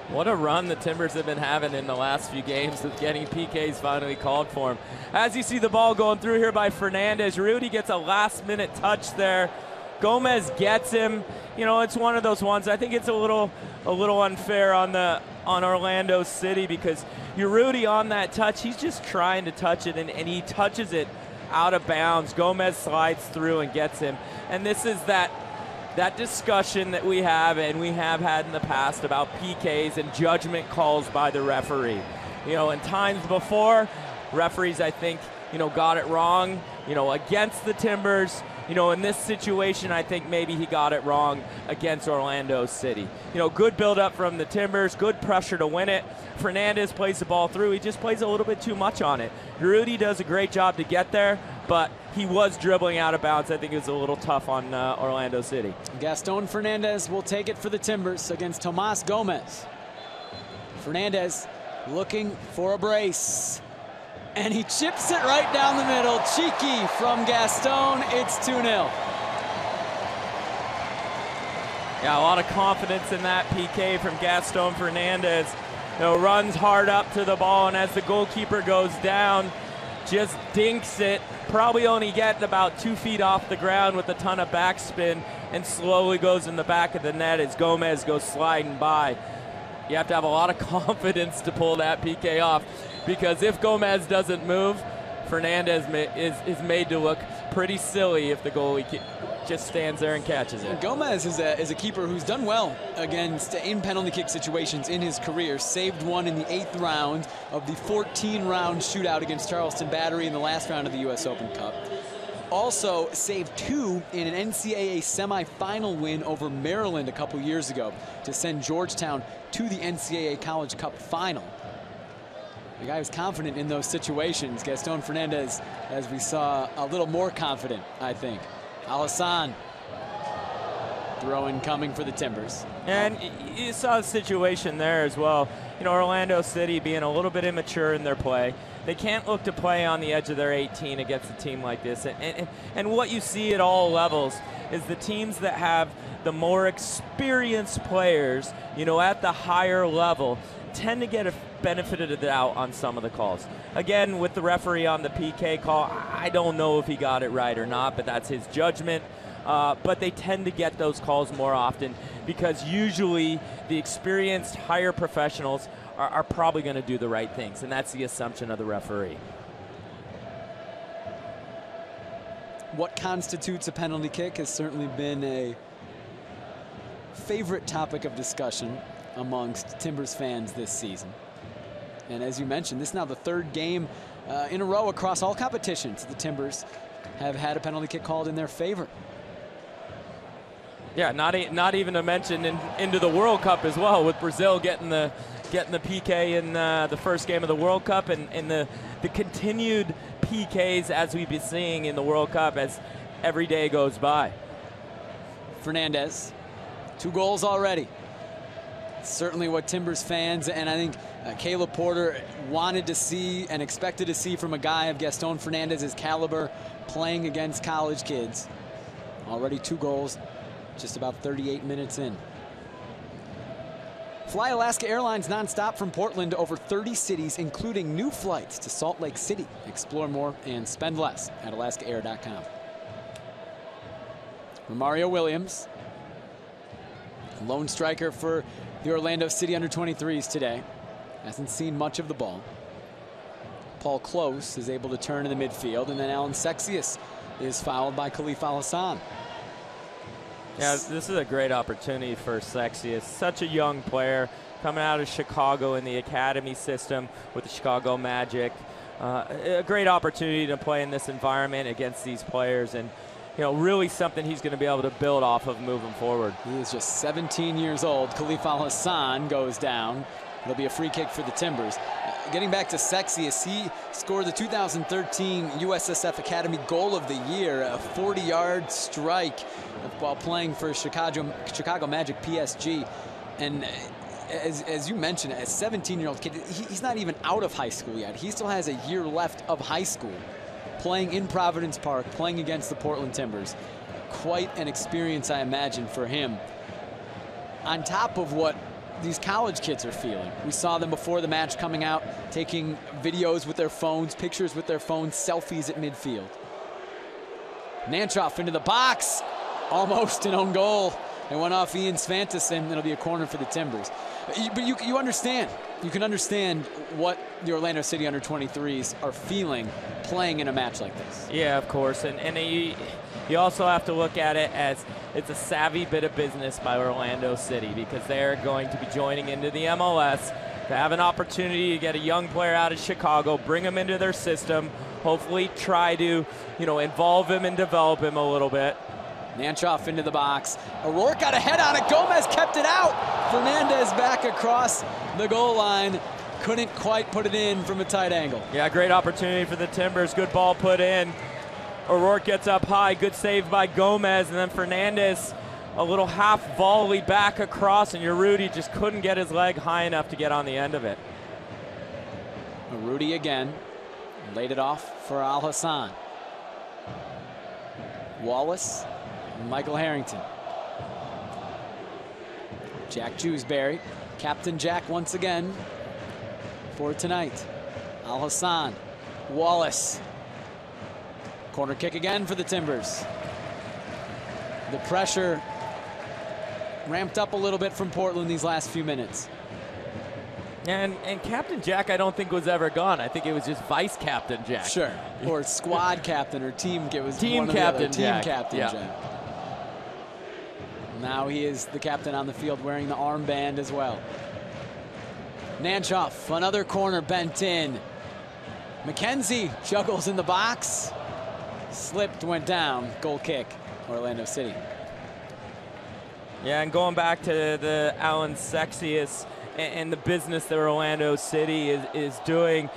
What a run the Timbers have been having in the last few games with getting PKs finally called for them. As you see the ball going through here by Fernandez, Rudy gets a last-minute touch there. Gomez gets him. You know, it's one of those ones. I think it's a little unfair on Orlando City because Rudy on that touch, he's just trying to touch it, and he touches it out of bounds. Gomez slides through and gets him. And this is that discussion that we have and we have had in the past about PKs and judgment calls by the referee. You know, in times before, referees, I think, you know, got it wrong, you know, against the Timbers. You know, in this situation, I think maybe he got it wrong against Orlando City. You know, good build-up from the Timbers, good pressure to win it. Fernandez plays the ball through. He just plays a little bit too much on it. Rudy does a great job to get there, but he was dribbling out of bounds. I think it was a little tough on Orlando City. Gaston Fernandez will take it for the Timbers against Tomas Gomez. Fernandez looking for a brace. And he chips it right down the middle. Cheeky from Gaston. It's 2-0. Yeah, a lot of confidence in that PK from Gaston Fernandez. You know, runs hard up to the ball, and as the goalkeeper goes down, just dinks it. Probably only getting about 2 feet off the ground with a ton of backspin, and slowly goes in the back of the net as Gomez goes sliding by. You have to have a lot of confidence to pull that PK off, because if Gomez doesn't move, Fernandez is made to look pretty silly if the goalie just stands there and catches it. Gomez is a keeper who's done well in penalty kick situations in his career. Saved one in the 8th round of the 14-round shootout against Charleston Battery in the last round of the U.S. Open Cup. Also saved 2 in an NCAA semifinal win over Maryland a couple years ago to send Georgetown to the NCAA College Cup final. The guy was confident in those situations. Gaston Fernandez, as we saw, a little more confident, I think. Alassane, throw-in coming for the Timbers. And you saw the situation there as well. You know, Orlando City being a little bit immature in their play. They can't look to play on the edge of their 18 against a team like this. And what you see at all levels is the teams that have the more experienced players, you know, at the higher level, tend to get a benefit of the doubt on some of the calls. Again, with the referee on the PK call, I don't know if he got it right or not, but that's his judgment. But they tend to get those calls more often because usually the experienced higher professionals are probably going to do the right things, and that's the assumption of the referee. What constitutes a penalty kick has certainly been a favorite topic of discussion amongst Timbers fans this season. And as you mentioned, this is now the third game in a row across all competitions. The Timbers have had a penalty kick called in their favor. Yeah, not even to mention into the World Cup as well, with Brazil getting the PK in the first game of the World Cup, and the continued PKs as we've been seeing in the World Cup as every day goes by. Fernandez, 2 goals already. Certainly what Timbers fans and I think Caleb Porter wanted to see and expected to see from a guy of Gaston Fernandez's caliber playing against college kids. Already 2 goals, just about 38 minutes in. Fly Alaska Airlines nonstop from Portland to over 30 cities, including new flights to Salt Lake City. Explore more and spend less at alaskaair.com. Mario Williams, lone striker for the Orlando City under-23s today. Hasn't seen much of the ball. Paul Close is able to turn in the midfield, and then Alan Sexius is fouled by Khalif Al-Hassan. Yeah, this is a great opportunity for Sexius. Such a young player coming out of Chicago in the academy system with the Chicago Magic. A great opportunity to play in this environment against these players, and really something he's going to be able to build off of moving forward. He is just 17 years old. Khalif Al-Hassan goes down. It'll be a free kick for the Timbers. Getting back to Sexius, he scored the 2013 USSF Academy Goal of the Year, a 40-yard strike while playing for Chicago Magic PSG. And as you mentioned, a 17-year-old kid, he's not even out of high school yet. He still has a year left of high school, playing in Providence Park, playing against the Portland Timbers. Quite an experience, I imagine, for him. On top of what these college kids are feeling. We saw them before the match coming out, taking videos with their phones, pictures with their phones, selfies at midfield. Nanchoff into the box. Almost an own goal. It went off Ian Svanteson. It'll be a corner for the Timbers. But you understand. You can understand what the Orlando City under-23s are feeling playing in a match like this. Yeah, of course. And you also have to look at it as it's a savvy bit of business by Orlando City, because they're going to be joining into the MLS to have an opportunity to get a young player out of Chicago, bring him into their system, hopefully try to, involve him and develop him a little bit. Nanchoff into the box. O'Rourke got a head on it. Gomez kept it out. Fernandez back across the goal line. Couldn't quite put it in from a tight angle. Yeah, great opportunity for the Timbers. Good ball put in. O'Rourke gets up high. Good save by Gomez. And then Fernandez, a little half volley back across, and Urruti just couldn't get his leg high enough to get on the end of it. Urruti again. Laid it off for Al-Hassan. Wallace. Michael Harrington. Jack Jewsbury, Captain Jack once again for tonight. Al-Hassan, Wallace. Corner kick again for the Timbers. The pressure ramped up a little bit from Portland these last few minutes. And Captain Jack, I don't think was ever gone. I think it was just Vice Captain Jack. Sure, or squad captain or team. It was team captain Jack. Team captain Jack. Now he is the captain on the field wearing the armband as well. Nanchoff, another corner bent in. McKenzie juggles in the box. Slipped, went down. Goal kick, Orlando City. Yeah, and going back to the Alan Sexius and the business that Orlando City is doing,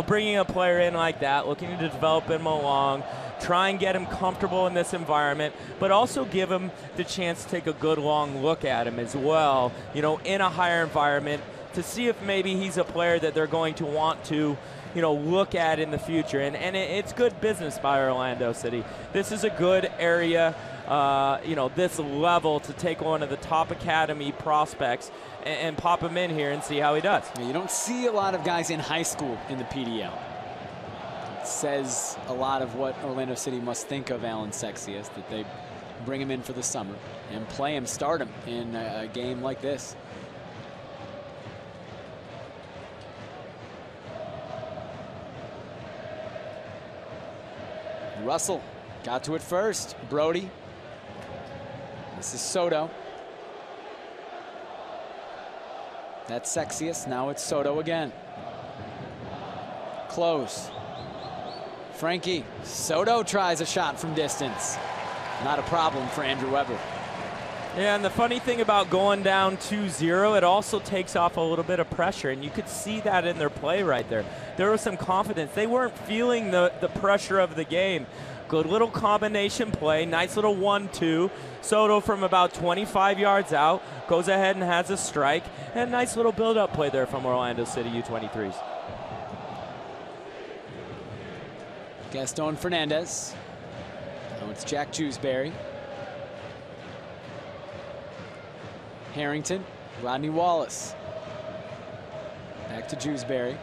bringing a player in like that, looking to develop him along, try and get him comfortable in this environment, but also give him the chance to take a good long look at him as well, in a higher environment, to see if maybe he's a player that they're going to want to, look at in the future. And it's good business by Orlando City. This is a good area, this level, to take one of the top academy prospects and pop him in here and see how he does. You don't see a lot of guys in high school in the PDL. It says a lot of what Orlando City must think of Alan Sexius, that they bring him in for the summer and play him, start him in a game like this. Russell got to it first. Brody. This is Soto. That's Sexius. Now it's Soto again. close. Frankie, Soto tries a shot from distance. Not a problem for Andrew Weber. Yeah, and the funny thing about going down 2-0, it also takes off a little bit of pressure, and you could see that in their play right there. There was some confidence. They weren't feeling the pressure of the game. Good little combination play, nice little 1-2. Soto from about 25 yards out goes ahead and has a strike, and nice little build-up play there from Orlando City U23s. Gaston Fernandez. Now it's Jack Jewsbury. Harrington, Rodney Wallace. Back to Jewsbury.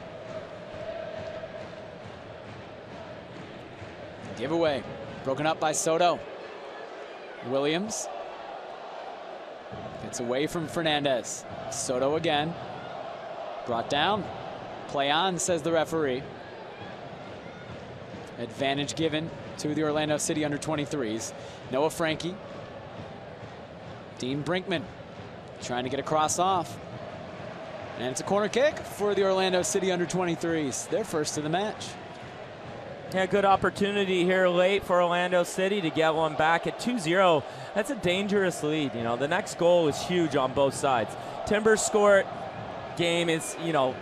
Giveaway, broken up by Soto. Williams gets away from Fernandez. Soto again. Brought down. Play on, says the referee. Advantage given to the Orlando City under-23s. Noah Frankie. Dean Brinkman trying to get a cross off. And it's a corner kick for the Orlando City under-23s. Their first of the match. Yeah, good opportunity here late for Orlando City to get one back at 2-0. That's a dangerous lead. You know, the next goal is huge on both sides. Timbers score, game is, you know,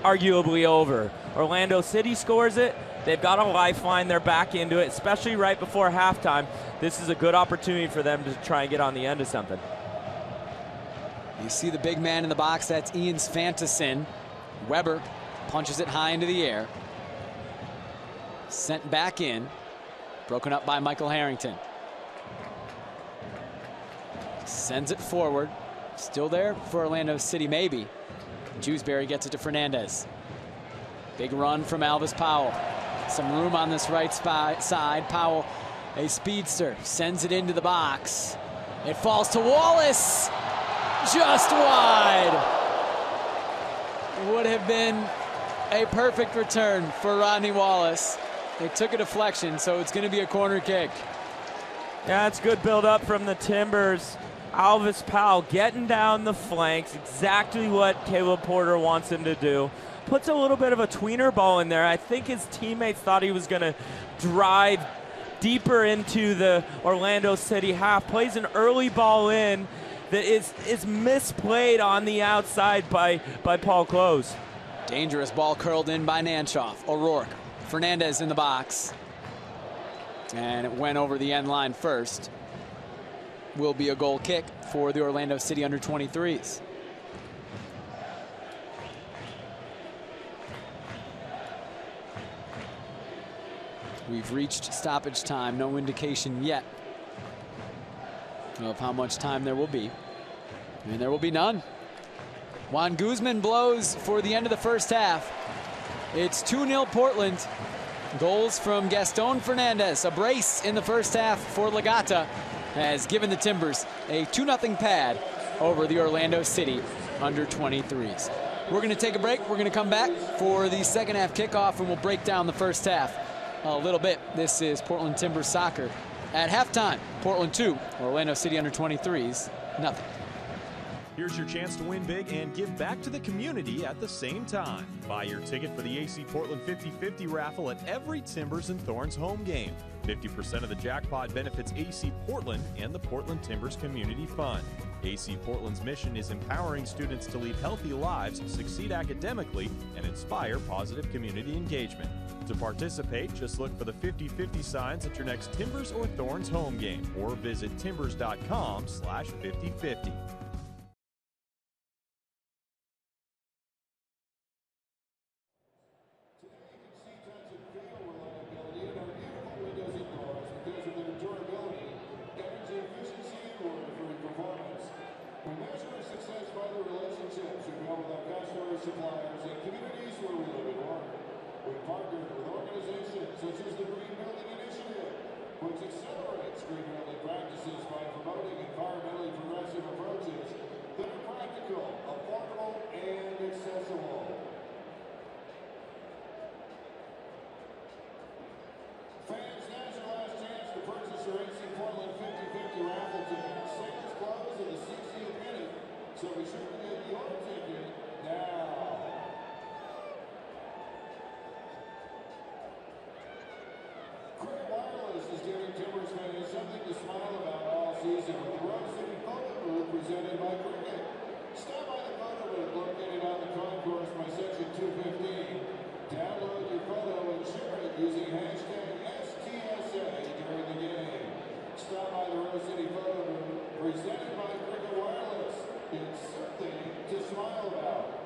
arguably over. Orlando City scores it, they've got a lifeline, they're back into it, especially right before halftime. This is a good opportunity for them to try and get on the end of something. You see the big man in the box, that's Ian Svanteson. Weber punches it high into the air. Sent back in, broken up by Michael Harrington. Sends it forward, still there for Orlando City maybe. Jewsbury gets it to Fernandez. Big run from Alvis Powell. Some room on this right side. Powell, a speedster, sends it into the box. It falls to Wallace, just wide. Would have been a perfect return for Rodney Wallace. They took a deflection, so it's going to be a corner kick. Yeah, it's good build up from the Timbers. Alvis Powell getting down the flanks, exactly what Caleb Porter wants him to do. Puts a little bit of a tweener ball in there. I think his teammates thought he was going to drive deeper into the Orlando City half. Plays an early ball in that is misplayed on the outside by Paul Close. Dangerous ball curled in by Nanshoff. O'Rourke. Fernandez in the box. And it went over the end line first. Will be a goal kick for the Orlando City under-23s. We've reached stoppage time. No indication yet of how much time there will be. And there will be none. Juan Guzman blows for the end of the first half. It's 2-0 Portland. Goals from Gaston Fernandez. A brace in the first half for Legata has given the Timbers a 2-0 pad over the Orlando City under-23s. We're going to take a break. We're going to come back for the second half kickoff, and we'll break down the first half a little bit. This is Portland Timbers soccer. At halftime, Portland 2, Orlando City under-23s, nothing. Here's your chance to win big and give back to the community at the same time. Buy your ticket for the AC Portland 50-50 raffle at every Timbers and Thorns home game. 50% of the jackpot benefits AC Portland and the Portland Timbers Community Fund. AC Portland's mission is empowering students to lead healthy lives, succeed academically, and inspire positive community engagement. To participate, just look for the 50-50 signs at your next Timbers or Thorns home game or visit timbers.com/5050. Suppliers and communities where we live and work. We partnered with organizations such as the Green Building Initiative, which accelerates green building practices by promoting environmentally progressive approaches that are practical, affordable, and accessible. Fans, now's your last chance to purchase your AC Portland 50-50 raffle ticket. Sales close at the 60th minute, so be sure to get your ticket now. is giving Timbers fans something to smile about all season with the Rose City Photo Booth presented by Cricket. Stop by the photo booth located on the concourse by section 215. Download your photo and share it using hashtag STSA during the game. Stop by the Rose City Photo Booth presented by Cricket Wireless. It's something to smile about.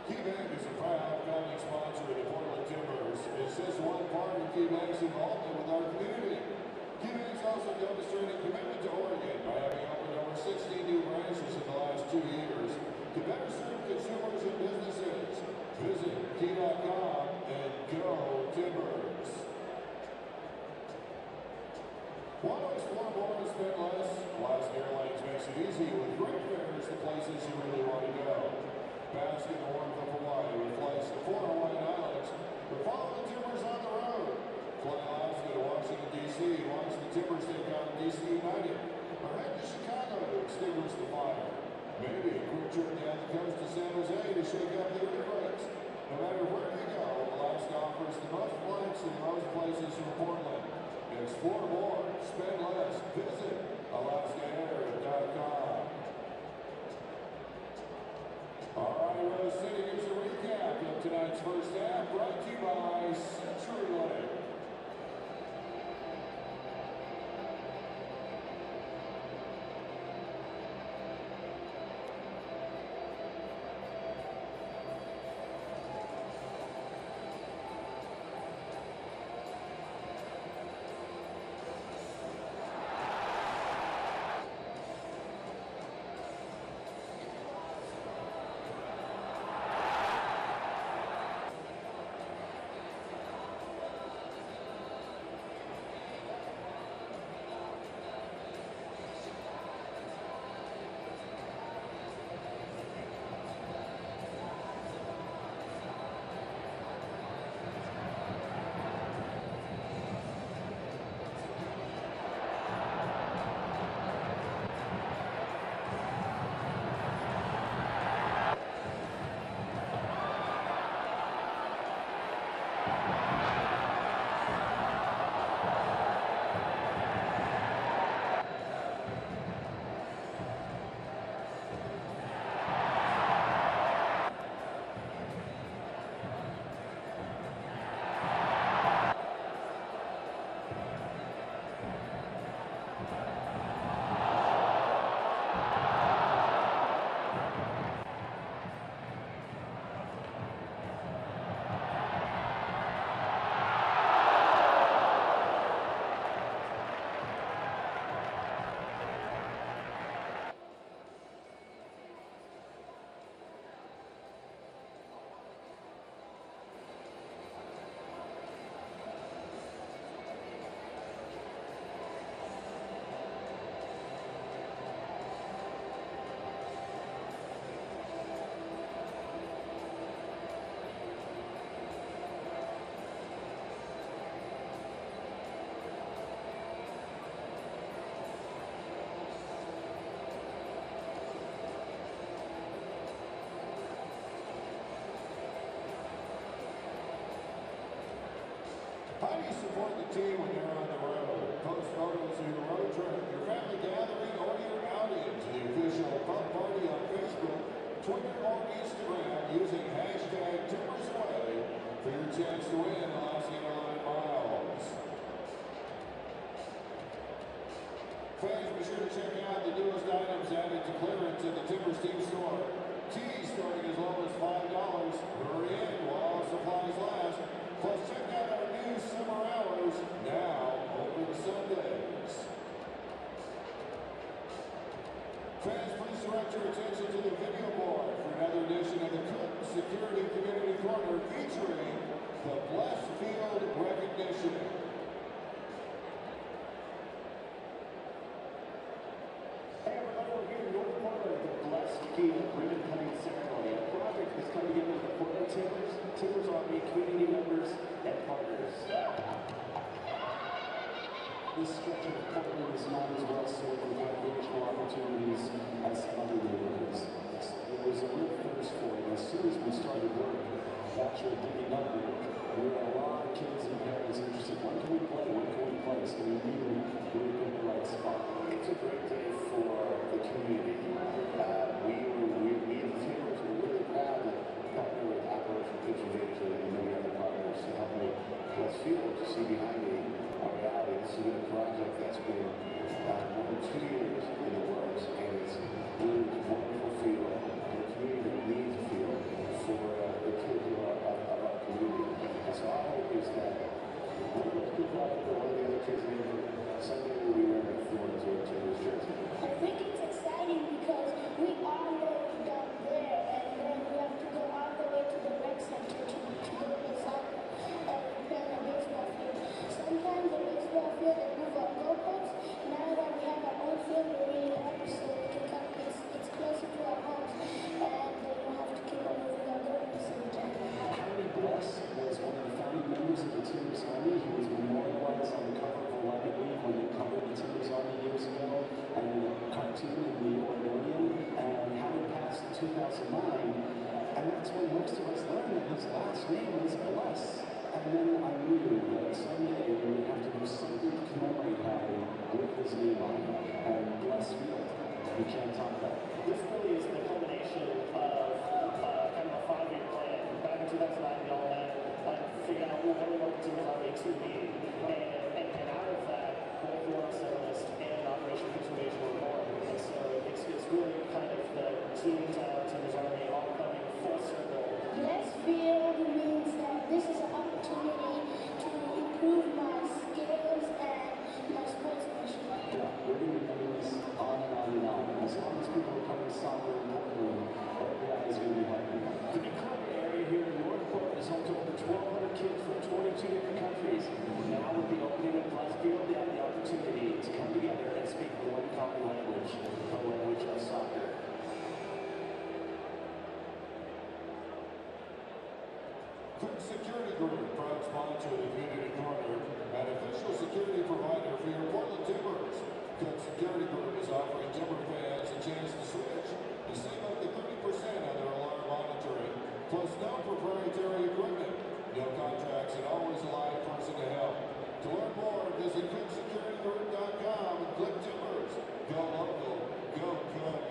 KeyBank is a proud founding sponsor of the Portland Timbers. It's just one part of KeyBank's involvement with our community. KeyBank's also demonstrating commitment to Oregon by having opened over 60 new branches in the last 2 years to better serve consumers and businesses. Visit key.com and go Timbers. Want to explore more and spend less? Alaska Airlines makes it easy with great fares to places you really want to go. Bask in the warmth of Hawaii with flights to 4 Hawaiian islands, or follow the Timbers on the road. Fly Alaska to Washington, D.C. and watch the Timbers take on D.C. United, or head to Chicago to extinguish the fire. Maybe a quick trip down the coast to San Jose to shake up the earthquakes. No matter where you go, Alaska offers the most flights to the most places from Portland. Explore more, spend less. Visit AlaskaAir.com. All right, Rose City, here's a recap of tonight's first half, brought to you by CenturyLink. Fans, be sure to check out the newest items added to clearance at the Timbers Team store. Tees starting as low as $5. Hurry in while supplies last. Plus, check out our new summer hours, now open Sundays. Fans, please direct your attention to the video board for another edition of the Cook Security Community Corner featuring the Blessed Field Recognition. Hey everybody, we're here in North Portland at the Blessed Field ribbon cutting ceremony. A project that's come together with the Portland Timbers, Timbers Army, community members, and partners. This stretch of Portland is not as well served with recreational opportunities as some other neighborhoods. There was a real thirst for it. As soon as we started work, actually digging up work, there were a lot of kids and parents interested. When can we play? When can we play? So we knew we were in the right spot. It's a great day for the community. We as Timbers were really proud to partner with Operation Pitcher Victory and many other partners to help make Blessed Field. You see behind me, our reality. This has been a project that's been more than 2 years in the works, and it's really a wonderful field, the community that needs a field for the kids of our community. And so our hope is that one of those good projects or one of the other kids in the someday will be wearing Thorns or Timbers jersey. I think it's exciting because we all live down there, and then we have to go all the way to the rec center to go to soccer and play on a baseball field. Sometimes the baseball field they move our goalposts. Now that we have our own field, we're really happy so we can come. It's closer to our house, and they don't have to keep on moving our goalposts every time. Harry Bless was one of the founding members of the Timbers Army. He was memorialized on the cover of Olympic League when they covered the Timbers Army years ago, and a cartoon in the Oregonian. And Harry passed in 2009, and that's when most of us learned that his last name was Bless. And then I knew that someday we would have to do something to commemorate Harry with his name on it. And Bless Field, we can't talk about it. This really is the culmination of kind of a 5-year plan. Back in 2009, we all met and figured out what we want the Timbers Army to be. And out of that, both Lawrence Settlements and Operation Conservation were born. And so it's really kind of the Team Town, Timbers Army all coming full circle. Blessed Field means that this is an opportunity to improve my skills and my sportsmanship. Yeah, we're going to be doing this on and on and on. As long as people are playing soccer in Portland, everybody is going to be happy. The new cover area here in North Portland is home to over 1,200 kids from 22 different countries. Now with the opening of Blessed Field, they have the opportunity to come together and speak the one common language, the language of soccer. Cook Security Group, proud sponsor of the Community Corner, an official security provider for your Portland Timbers. Cook Security Group is offering Timber fans a chance to switch to save up to 30% on their alarm monitoring, plus no proprietary equipment, no contracts, and always a live person to help. To learn more, visit CookSecurityGroup.com and click Timbers. Go local, go Cook.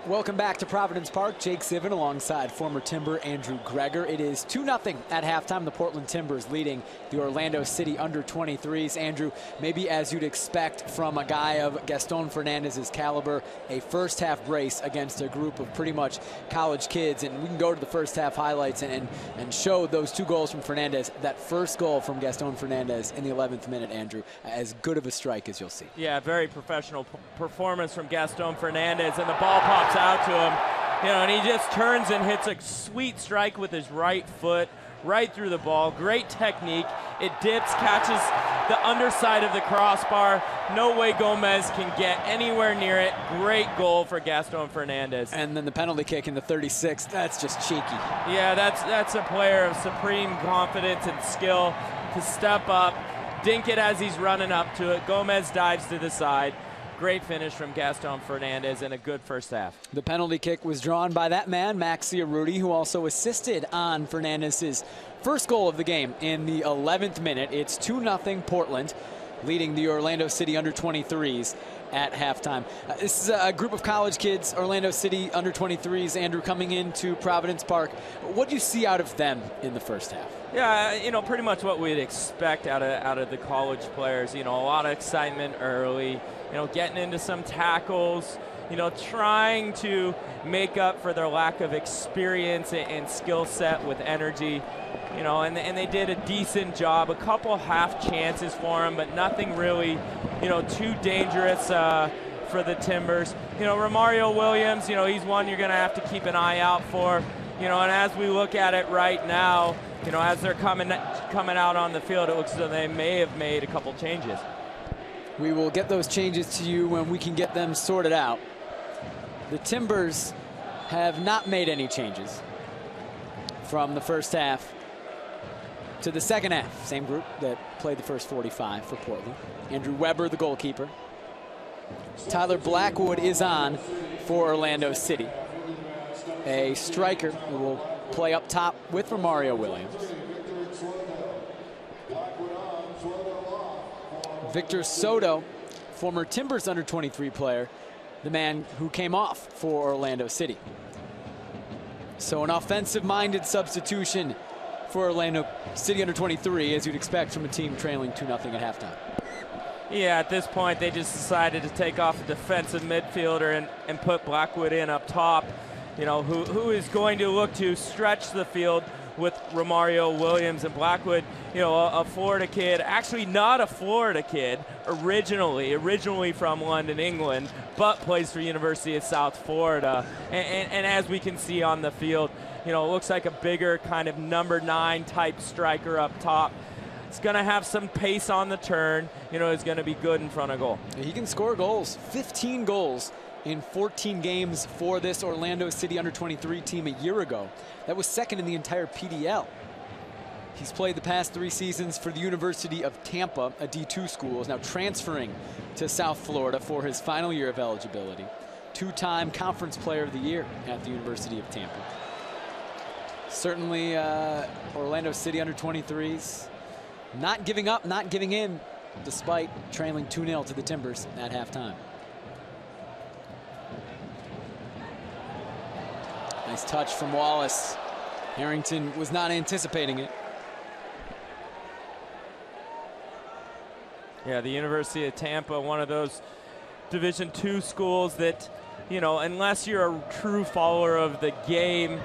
Welcome back to Providence Park. Jake Sivan alongside former Timber Andrew Greger. It is 2-0 at halftime. The Portland Timbers leading the Orlando City under-23s. Andrew, maybe as you'd expect from a guy of Gaston Fernandez's caliber, a first-half brace against a group of pretty much college kids. And we can go to the first-half highlights and show those 2 goals from Fernandez. That first goal from Gaston Fernandez in the 11th minute, Andrew, as good of a strike as you'll see. Yeah, very professional performance from Gaston Fernandez, and the ball pops out to him, and he just turns and hits a sweet strike with his right foot right through the ball. Great technique. It dips, catches the underside of the crossbar. No way Gomez can get anywhere near it. Great goal for Gaston Fernandez. And then the penalty kick in the 36th, that's just cheeky. Yeah, that's a player of supreme confidence and skill to step up, dink it as he's running up to it. Gomez dives to the side. Great finish from Gaston Fernandez and a good first half. The penalty kick was drawn by that man, Max Ciarruti, who also assisted on Fernandez's first goal of the game in the 11th minute. It's 2-0 Portland, leading the Orlando City under-23s at halftime. This is a group of college kids, Orlando City under-23s, Andrew, coming into Providence Park. What do you see out of them in the first half? Yeah, pretty much what we'd expect out of the college players. A lot of excitement early, getting into some tackles, trying to make up for their lack of experience and skill set with energy. And they did a decent job. A couple half chances for them, but nothing really, too dangerous for the Timbers. Romario Williams, he's one you're going to have to keep an eye out for. And as we look at it right now, as they're coming out on the field, it looks as though they may have made a couple changes. We will get those changes to you when we can get them sorted out. The Timbers have not made any changes from the first half to the second half. Same group that played the first 45 for Portland. Andrew Weber, the goalkeeper. Tyler Blackwood is on for Orlando City. A striker who will play up top with Romario Williams. Victor Soto, former Timbers under-23 player, the man who came off for Orlando City. So an offensive-minded substitution for Orlando City under-23, as you'd expect from a team trailing 2-0 at halftime. Yeah, at this point, they just decided to take off a defensive midfielder and put Blackwood in up top, who is going to look to stretch the field with Romario Williams. And Blackwood, a Florida kid, actually not a Florida kid originally from London, England, but plays for University of South Florida. And as we can see on the field, it looks like a bigger kind of number 9 type striker up top. It's going to have some pace on the turn. Is going to be good in front of goal. He can score goals. 15 goals in 14 games for this Orlando City under-23 team a year ago. That was second in the entire PDL. He's played the past 3 seasons for the University of Tampa, a D2 school, is now transferring to South Florida for his final year of eligibility. 2-time Conference Player of the Year at the University of Tampa. Certainly Orlando City under-23s not giving up, not giving in, despite trailing 2-0 to the Timbers at halftime. Nice touch from Wallace. Harrington was not anticipating it. Yeah, the University of Tampa, one of those Division II schools that, unless you're a true follower of the game,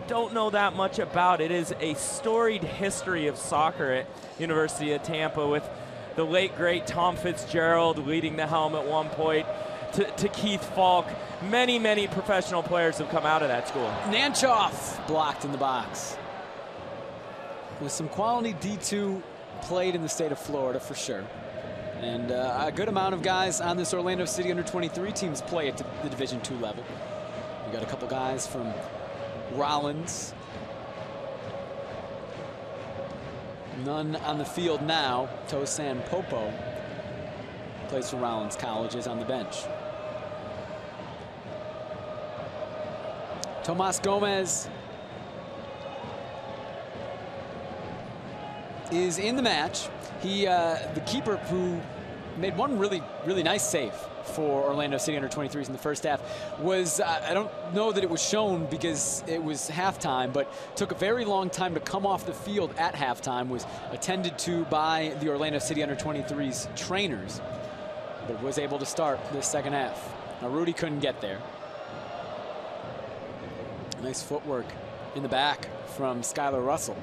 don't know that much about. It is a storied history of soccer at University of Tampa, with the late, great Tom Fitzgerald leading the helm at one point, to Keith Falk. Many professional players have come out of that school. Nanchoff blocked in the box. With some quality D2 played in the state of Florida for sure. And a good amount of guys on this Orlando City under-23 teams play at the Division II level. We got a couple guys from Rollins. None on the field now. Tosan Popo plays for Rollins College, is on the bench. Tomas Gomez is in the match. He, the keeper who made one really nice save for Orlando City under-23s in the first half was, I don't know that it was shown because it was halftime, but took a very long time to come off the field at halftime, was attended to by the Orlando City under-23s trainers, but was able to start this second half. Now Rudy couldn't get there. Nice footwork in the back from Skylar Russell.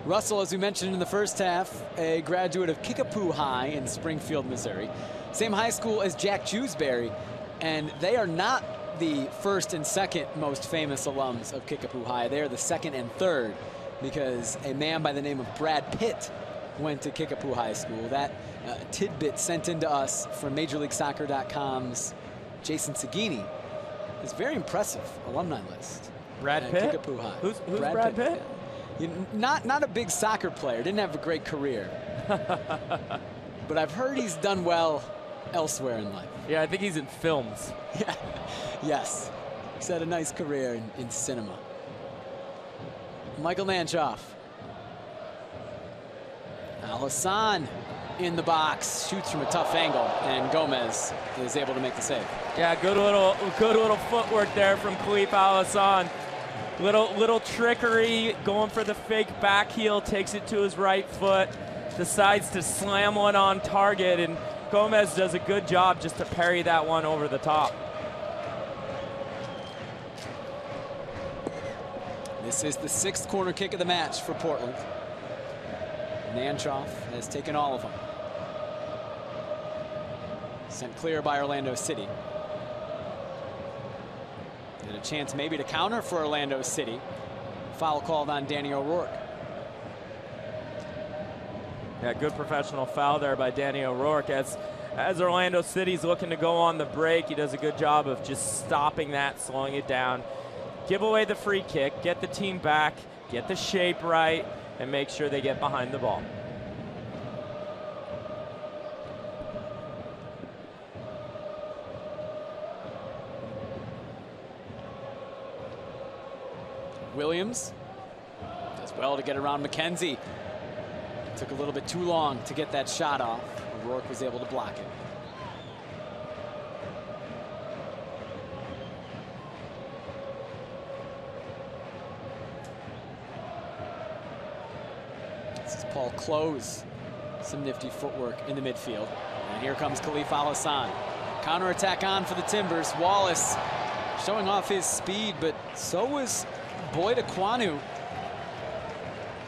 Russell, as we mentioned in the first half, a graduate of Kickapoo High in Springfield, Missouri. Same high school as Jack Jewsbury, and they are not the first and second most famous alums of Kickapoo High. They are the second and third because a man by the name of Brad Pitt went to Kickapoo High School. That tidbit sent into us from MajorLeagueSoccer.com's Jason Sagini is very impressive alumni list. Brad Pitt? Kickapoo High. Who's Brad Pitt? Not a big soccer player, didn't have a great career. But I've heard he's done well elsewhere in life. Yeah, I think he's in films. Yeah. Yes. He's had a nice career in cinema. Michael Nanchoff. Al Hassan in the box, shoots from a tough angle, and Gomez is able to make the save. Yeah, good little footwork there from Khalif Al Hassan. Little trickery, going for the fake back heel, takes it to his right foot, decides to slam one on target, and Gomez does a good job just to parry that one over the top. This is the 6th corner kick of the match for Portland. Nanchoff has taken all of them. Sent clear by Orlando City. And a chance maybe to counter for Orlando City. Foul called on Danny O'Rourke. Yeah, good professional foul there by Danny O'Rourke. As Orlando City's looking to go on the break, he does a good job of just stopping that, slowing it down. Give away the free kick, get the team back, get the shape right, and make sure they get behind the ball. Williams does well to get around McKenzie. Took a little bit too long to get that shot off. O'Rourke was able to block it. This is Paul Close. Some nifty footwork in the midfield. And here comes Khalif Al Hassan. Counterattack on for the Timbers. Wallace showing off his speed, but so was Boyd Aquanu.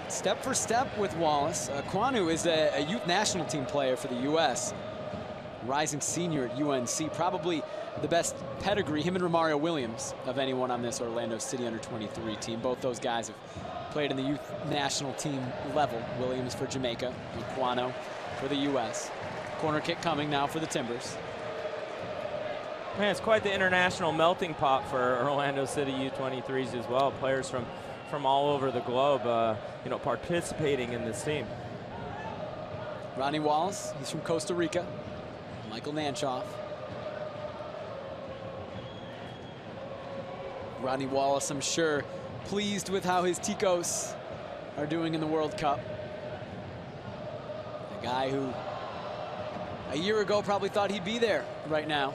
Step for step with Wallace. Aquanu is a youth national team player for the U.S. Rising senior at UNC. Probably the best pedigree, him and Romario Williams, of anyone on this Orlando City under-23 team. Both those guys have played in the youth national team level. Williams for Jamaica, Aquanu for the U.S. Corner kick coming now for the Timbers. Man, it's quite the international melting pot for Orlando City U23s as well. Players from all over the globe, you know, participating in this team. Ronnie Wallace, he's from Costa Rica. Michael Nanchoff. Ronnie Wallace, I'm sure, pleased with how his Ticos are doing in the World Cup. A guy who a year ago probably thought he'd be there right now.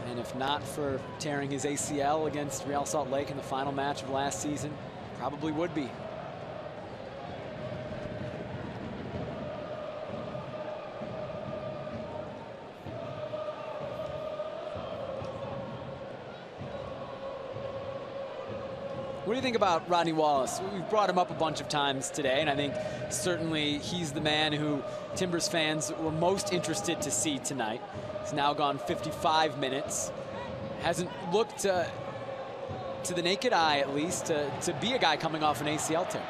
And if not for tearing his ACL against Real Salt Lake in the final match of last season, probably would be. What do you think about Rodney Wallace? We've brought him up a bunch of times today, and I think certainly he's the man who Timbers fans were most interested to see tonight. He's now gone 55 minutes. Hasn't looked to the naked eye, at least, to be a guy coming off an ACL tear.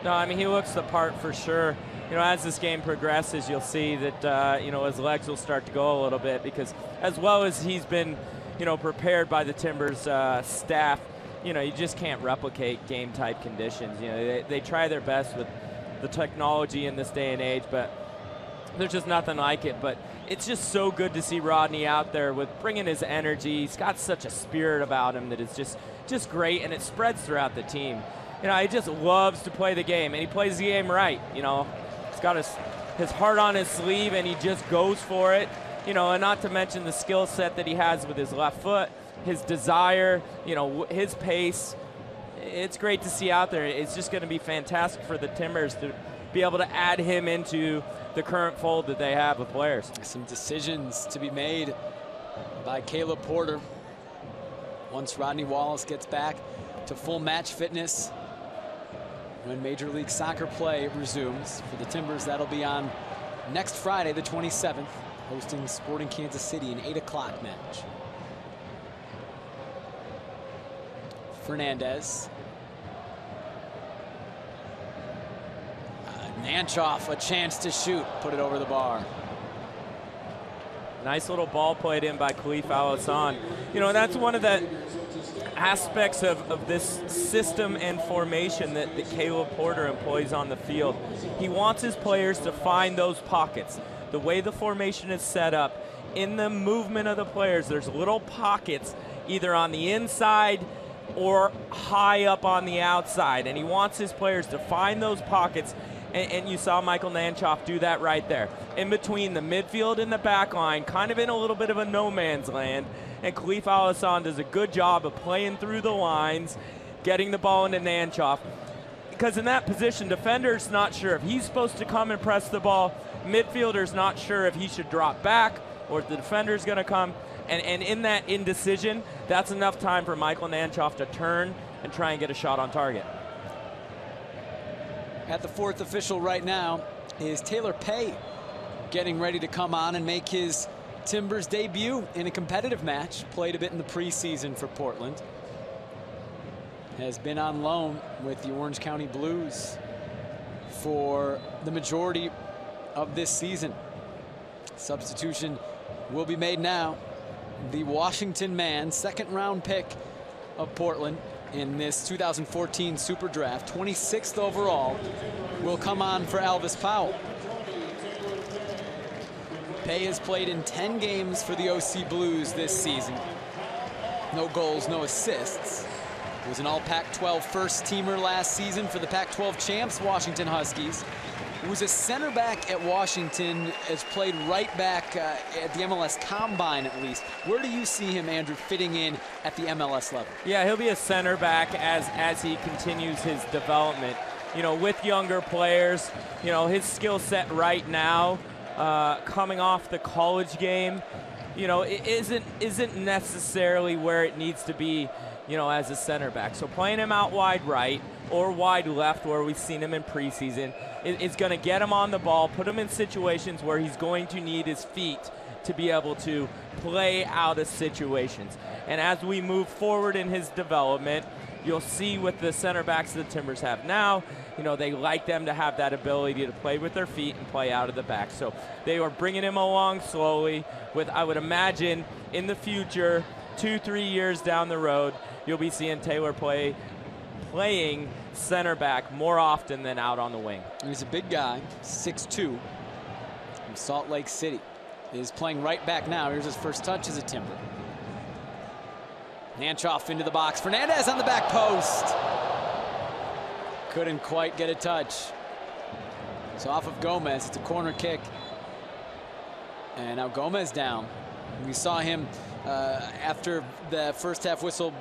No, I mean, he looks the part for sure. You know, as this game progresses, you'll see that, you know, his legs will start to go a little bit because as well as he's been, you know, prepared by the Timbers staff, you know, you just can't replicate game-type conditions. You know, they try their best with the technology in this day and age, but there's just nothing like it. But it's just so good to see Rodney out there with bringing his energy. He's got such a spirit about him that is just great, and it spreads throughout the team. You know, he just loves to play the game, and he plays the game right. You know, he's got his heart on his sleeve, and he just goes for it. you know, and not to mention the skill set that he has with his left foot, his desire, you know, his pace. It's great to see out there. It's just going to be fantastic for the Timbers to be able to add him into the current fold that they have of players. Some decisions to be made by Caleb Porter once Rodney Wallace gets back to full match fitness when Major League Soccer play resumes. For the Timbers, that'll be on next Friday, the 27th, hosting Sporting Kansas City, an 8 o'clock match. Fernandez. Nanchoff, a chance to shoot, put it over the bar. Nice little ball played in by Khalif Al-Hassan. You know, that's one of the aspects of this system and formation that Caleb Porter employs on the field. He wants his players to find those pockets. The way the formation is set up, in the movement of the players, there's little pockets either on the inside or high up on the outside, and he wants his players to find those pockets, and you saw Michael Nanchoff do that right there. In between the midfield and the back line, kind of in a little bit of a no man's land, and Khalif Al-Hassan does a good job of playing through the lines, getting the ball into Nanchoff. Because in that position, defender's not sure if he's supposed to come and press the ball, midfielder's not sure if he should drop back or if the defender's gonna come. And in that indecision, that's enough time for Michael Nanchoff to turn and try and get a shot on target. At the fourth official right now is Taylor Pay, getting ready to come on and make his Timbers debut in a competitive match. Played a bit in the preseason for Portland. Has been on loan with the Orange County Blues for the majority of this season. Substitution will be made now. The Washington man, second-round pick of Portland in this 2014 Super Draft, 26th overall, will come on for Elvis Powell. Pay has played in 10 games for the OC Blues this season. No goals, no assists. Was an all-Pac-12 first-teamer last season for the Pac-12 champs, Washington Huskies. Was a center back at Washington, has played right back at the MLS Combine at least. Where do you see him, Andrew, fitting in at the MLS level? Yeah, he'll be a center back as he continues his development. You know, with younger players, you know, his skill set right now, coming off the college game, you know, it isn't necessarily where it needs to be, you know, as a center back. So playing him out wide right or wide left, where we've seen him in preseason, is going to get him on the ball, put him in situations where he's going to need his feet to be able to play out of situations. And as we move forward in his development, you'll see with the center backs the Timbers have now, you know, they like them to have that ability to play with their feet and play out of the back. So they are bringing him along slowly with, I would imagine, in the future, 2-3 years down the road, you'll be seeing Taylor playing center back more often than out on the wing. He's a big guy, 6'2", from Salt Lake City. Is playing right back now. Here's his first touch as a Timber. Nanchoff into the box. Fernandez on the back post. Couldn't quite get a touch. So off of Gomez, it's a corner kick. And now Gomez down. We saw him after the first half whistle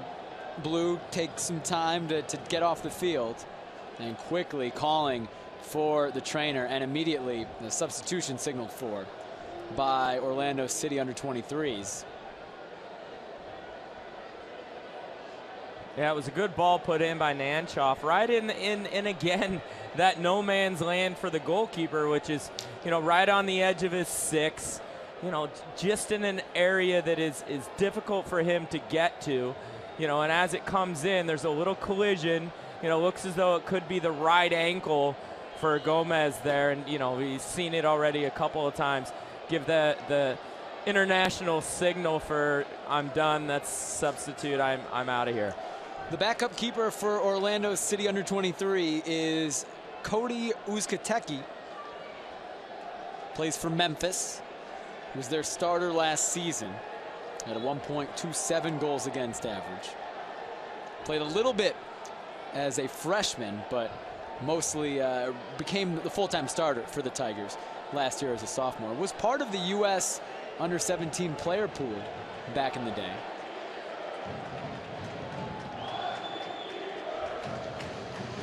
blew take some time to get off the field, and quickly calling for the trainer, and immediately the substitution signaled for by Orlando City under-23s. Yeah, it was a good ball put in by Nanchoff, right in again that no man's land for the goalkeeper, which is, you know, right on the edge of his 6, you know, just in an area that is difficult for him to get to, you know, and as it comes in, there's a little collision, you know, looks as though it could be the right ankle for Gomez there, and, you know, he's seen it already a couple of times. Give the international signal for I'm done, that's substitute, I'm out of here. The backup keeper for Orlando City under-23 is Cody Uzkateki. Plays for Memphis. He was their starter last season at a 1.27 goals against average. Played a little bit as a freshman, but mostly became the full-time starter for the Tigers last year as a sophomore. Was part of the U.S. under-17 player pool back in the day.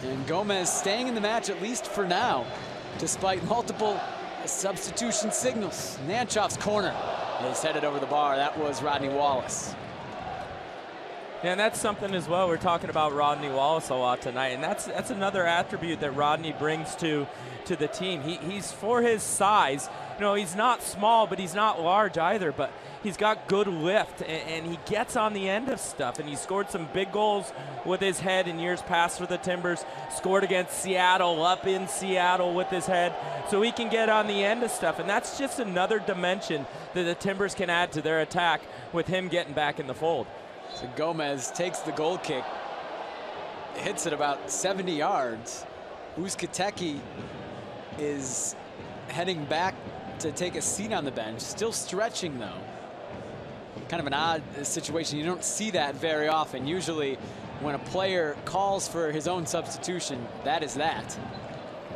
And Gomez staying in the match, at least for now, despite multiple substitution signals. Nanchov's corner is headed over the bar. That was Rodney Wallace. Yeah, and that's something as well. We're talking about Rodney Wallace a lot tonight, and that's another attribute that Rodney brings to the team. He's, for his size, you know, he's not small, but he's not large either, but he's got good lift, and he gets on the end of stuff, and he scored some big goals with his head in years past for the Timbers, scored against Seattle, up in Seattle with his head, so he can get on the end of stuff, and that's just another dimension that the Timbers can add to their attack with him getting back in the fold. So Gomez takes the goal kick, hits it about 70 yards. Uzkateki is heading back to take a seat on the bench, still stretching though. Kind of an odd situation. You don't see that very often. Usually when a player calls for his own substitution, that is that.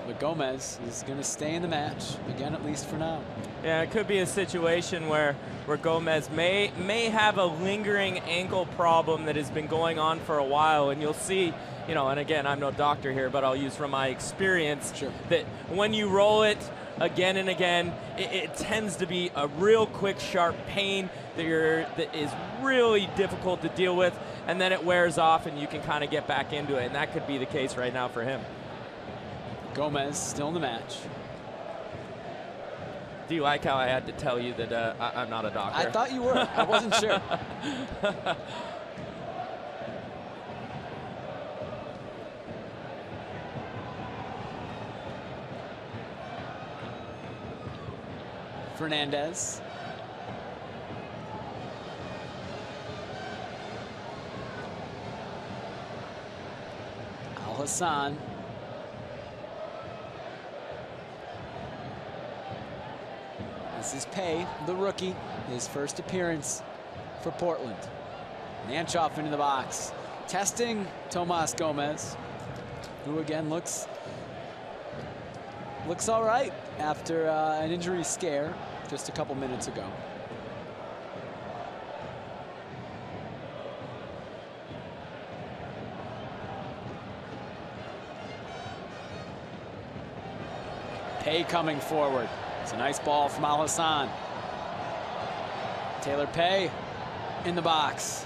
But Gomez is going to stay in the match, again, at least for now. Yeah, it could be a situation where Gomez may have a lingering ankle problem that has been going on for a while, and you'll see, you know, and again, I'm no doctor here, but I'll use from my experience, sure, that when you roll it again and again, it tends to be a real quick, sharp pain that is really difficult to deal with, and then it wears off and you can kind of get back into it, and that could be the case right now for him. Gomez still in the match. Do you like how I had to tell you that I'm not a doctor? I thought you were. I wasn't sure. Fernandez. Al Hassan. This is Pay, the rookie, his first appearance for Portland. Nanchov into the box, testing Tomas Gomez, who again looks all right after an injury scare just a couple minutes ago. Pay coming forward. It's a nice ball from Al Hassan. Taylor Pay in the box.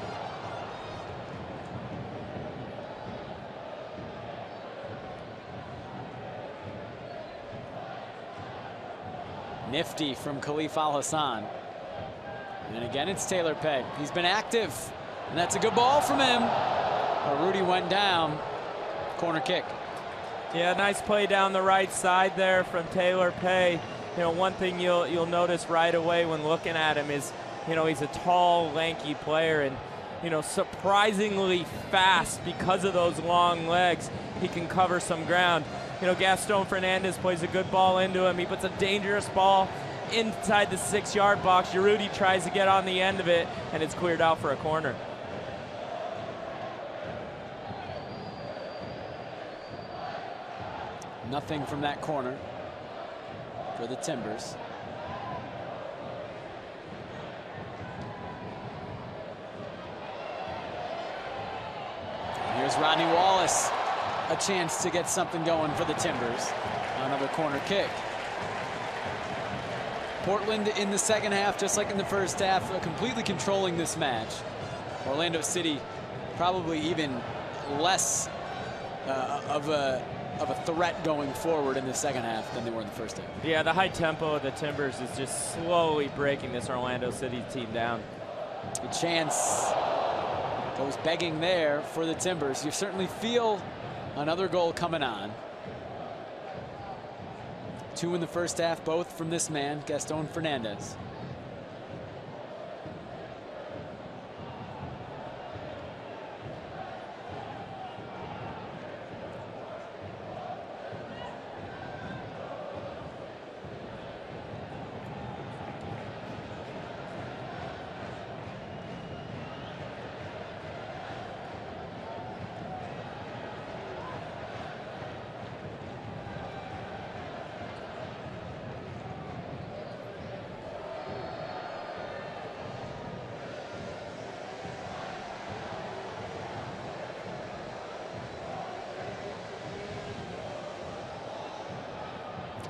Nifty from Khalif Al Hassan. And again, it's Taylor Pay. He's been active, and that's a good ball from him. Rudy went down. Corner kick. Yeah, nice play down the right side there from Taylor Pay. You know, one thing you'll notice right away when looking at him is, you know, he's a tall, lanky player, and, you know, surprisingly fast because of those long legs. He can cover some ground. You know, Gaston Fernandez plays a good ball into him. He puts a dangerous ball inside the 6-yard box. Rudy tries to get on the end of it, and it's cleared out for a corner. Nothing from that corner for the Timbers. Here's Rodney Wallace, a chance to get something going for the Timbers. Another corner kick. Portland in the second half, just like in the first half, completely controlling this match. Orlando City probably even less of a threat going forward in the second half than they were in the first half. Yeah, the high tempo of the Timbers is just slowly breaking this Orlando City team down. A chance goes begging there for the Timbers. You certainly feel another goal coming on. 2 in the first half, both from this man, Gaston Fernandez.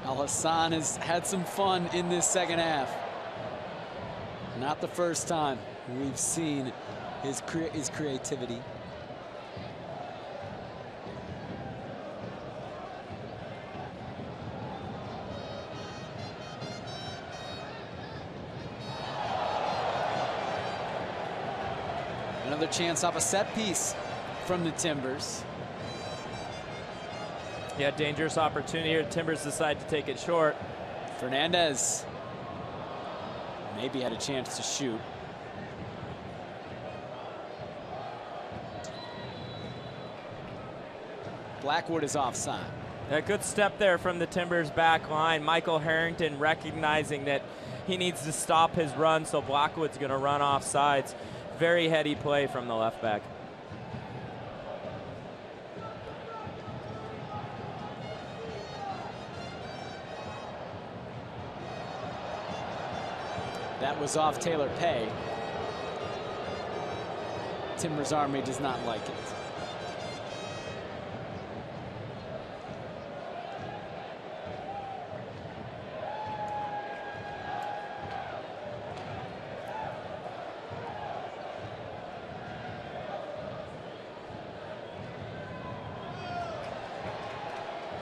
Al-Hassan has had some fun in this second half. Not the first time we've seen his creativity. Another chance off a set piece from the Timbers. Yeah, dangerous opportunity here. Timbers decide to take it short. Fernandez maybe had a chance to shoot. Blackwood is offside. A good step there from the Timbers back line. Michael Harrington recognizing that he needs to stop his run, so Blackwood's going to run off sides. Very heady play from the left back. That was off Taylor Pay. Timbers Army does not like it.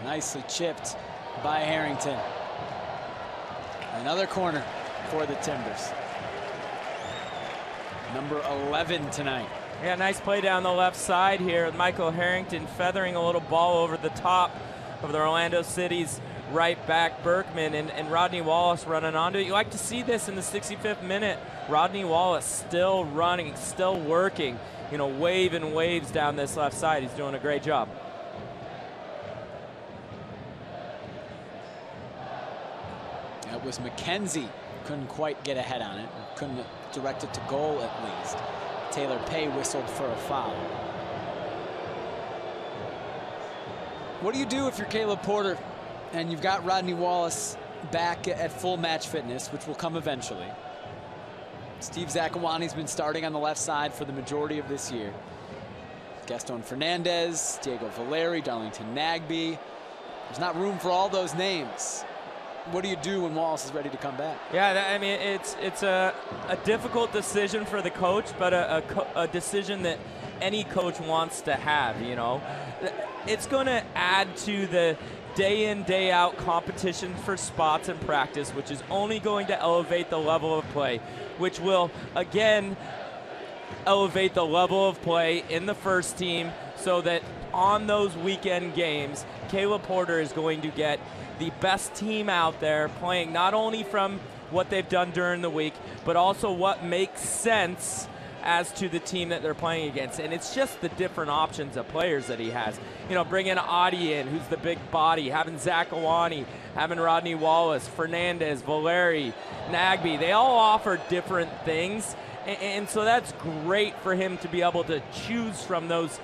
Nicely chipped by Harrington. Another corner for the Timbers. Number 11 tonight. Yeah, nice play down the left side here. Michael Harrington feathering a little ball over the top of the Orlando City's right back Berkman, and Rodney Wallace running onto it. You like to see this in the 65th minute. Rodney Wallace still running, still working, you know, waving waves down this left side. He's doing a great job. That was McKenzie. Couldn't quite get ahead on it. Couldn't direct it to goal at least. Taylor Pay whistled for a foul. What do you do if you're Caleb Porter and you've got Rodney Wallace back at full match fitness, which will come eventually? Steve Zakawani's been starting on the left side for the majority of this year. Gaston Fernandez, Diego Valeri, Darlington Nagbe. There's not room for all those names. What do you do when Wallace is ready to come back? Yeah, I mean, it's a difficult decision for the coach, but a decision that any coach wants to have, you know. It's going to add to the day in, day out competition for spots in practice, which is only going to elevate the level of play, which will, again, elevate the level of play in the first team so that on those weekend games, Caleb Porter is going to get the best team out there playing not only from what they've done during the week, but also what makes sense as to the team that they're playing against. And it's just the different options of players that he has. You know, bringing Adi in, who's the big body, having Zakawani, having Rodney Wallace, Fernandez, Valeri, Nagbe. They all offer different things. And so that's great for him to be able to choose from those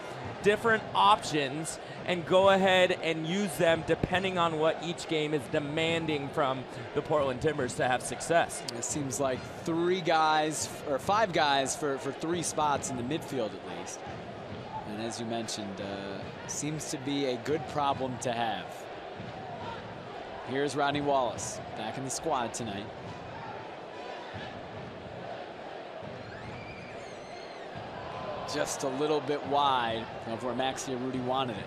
different options and go ahead and use them depending on what each game is demanding from the Portland Timbers to have success. It seems like 3 guys or 5 guys for 3 spots in the midfield at least. And as you mentioned, seems to be a good problem to have. Here's Rodney Wallace back in the squad tonight. Just a little bit wide of where Maxi Arudi wanted it.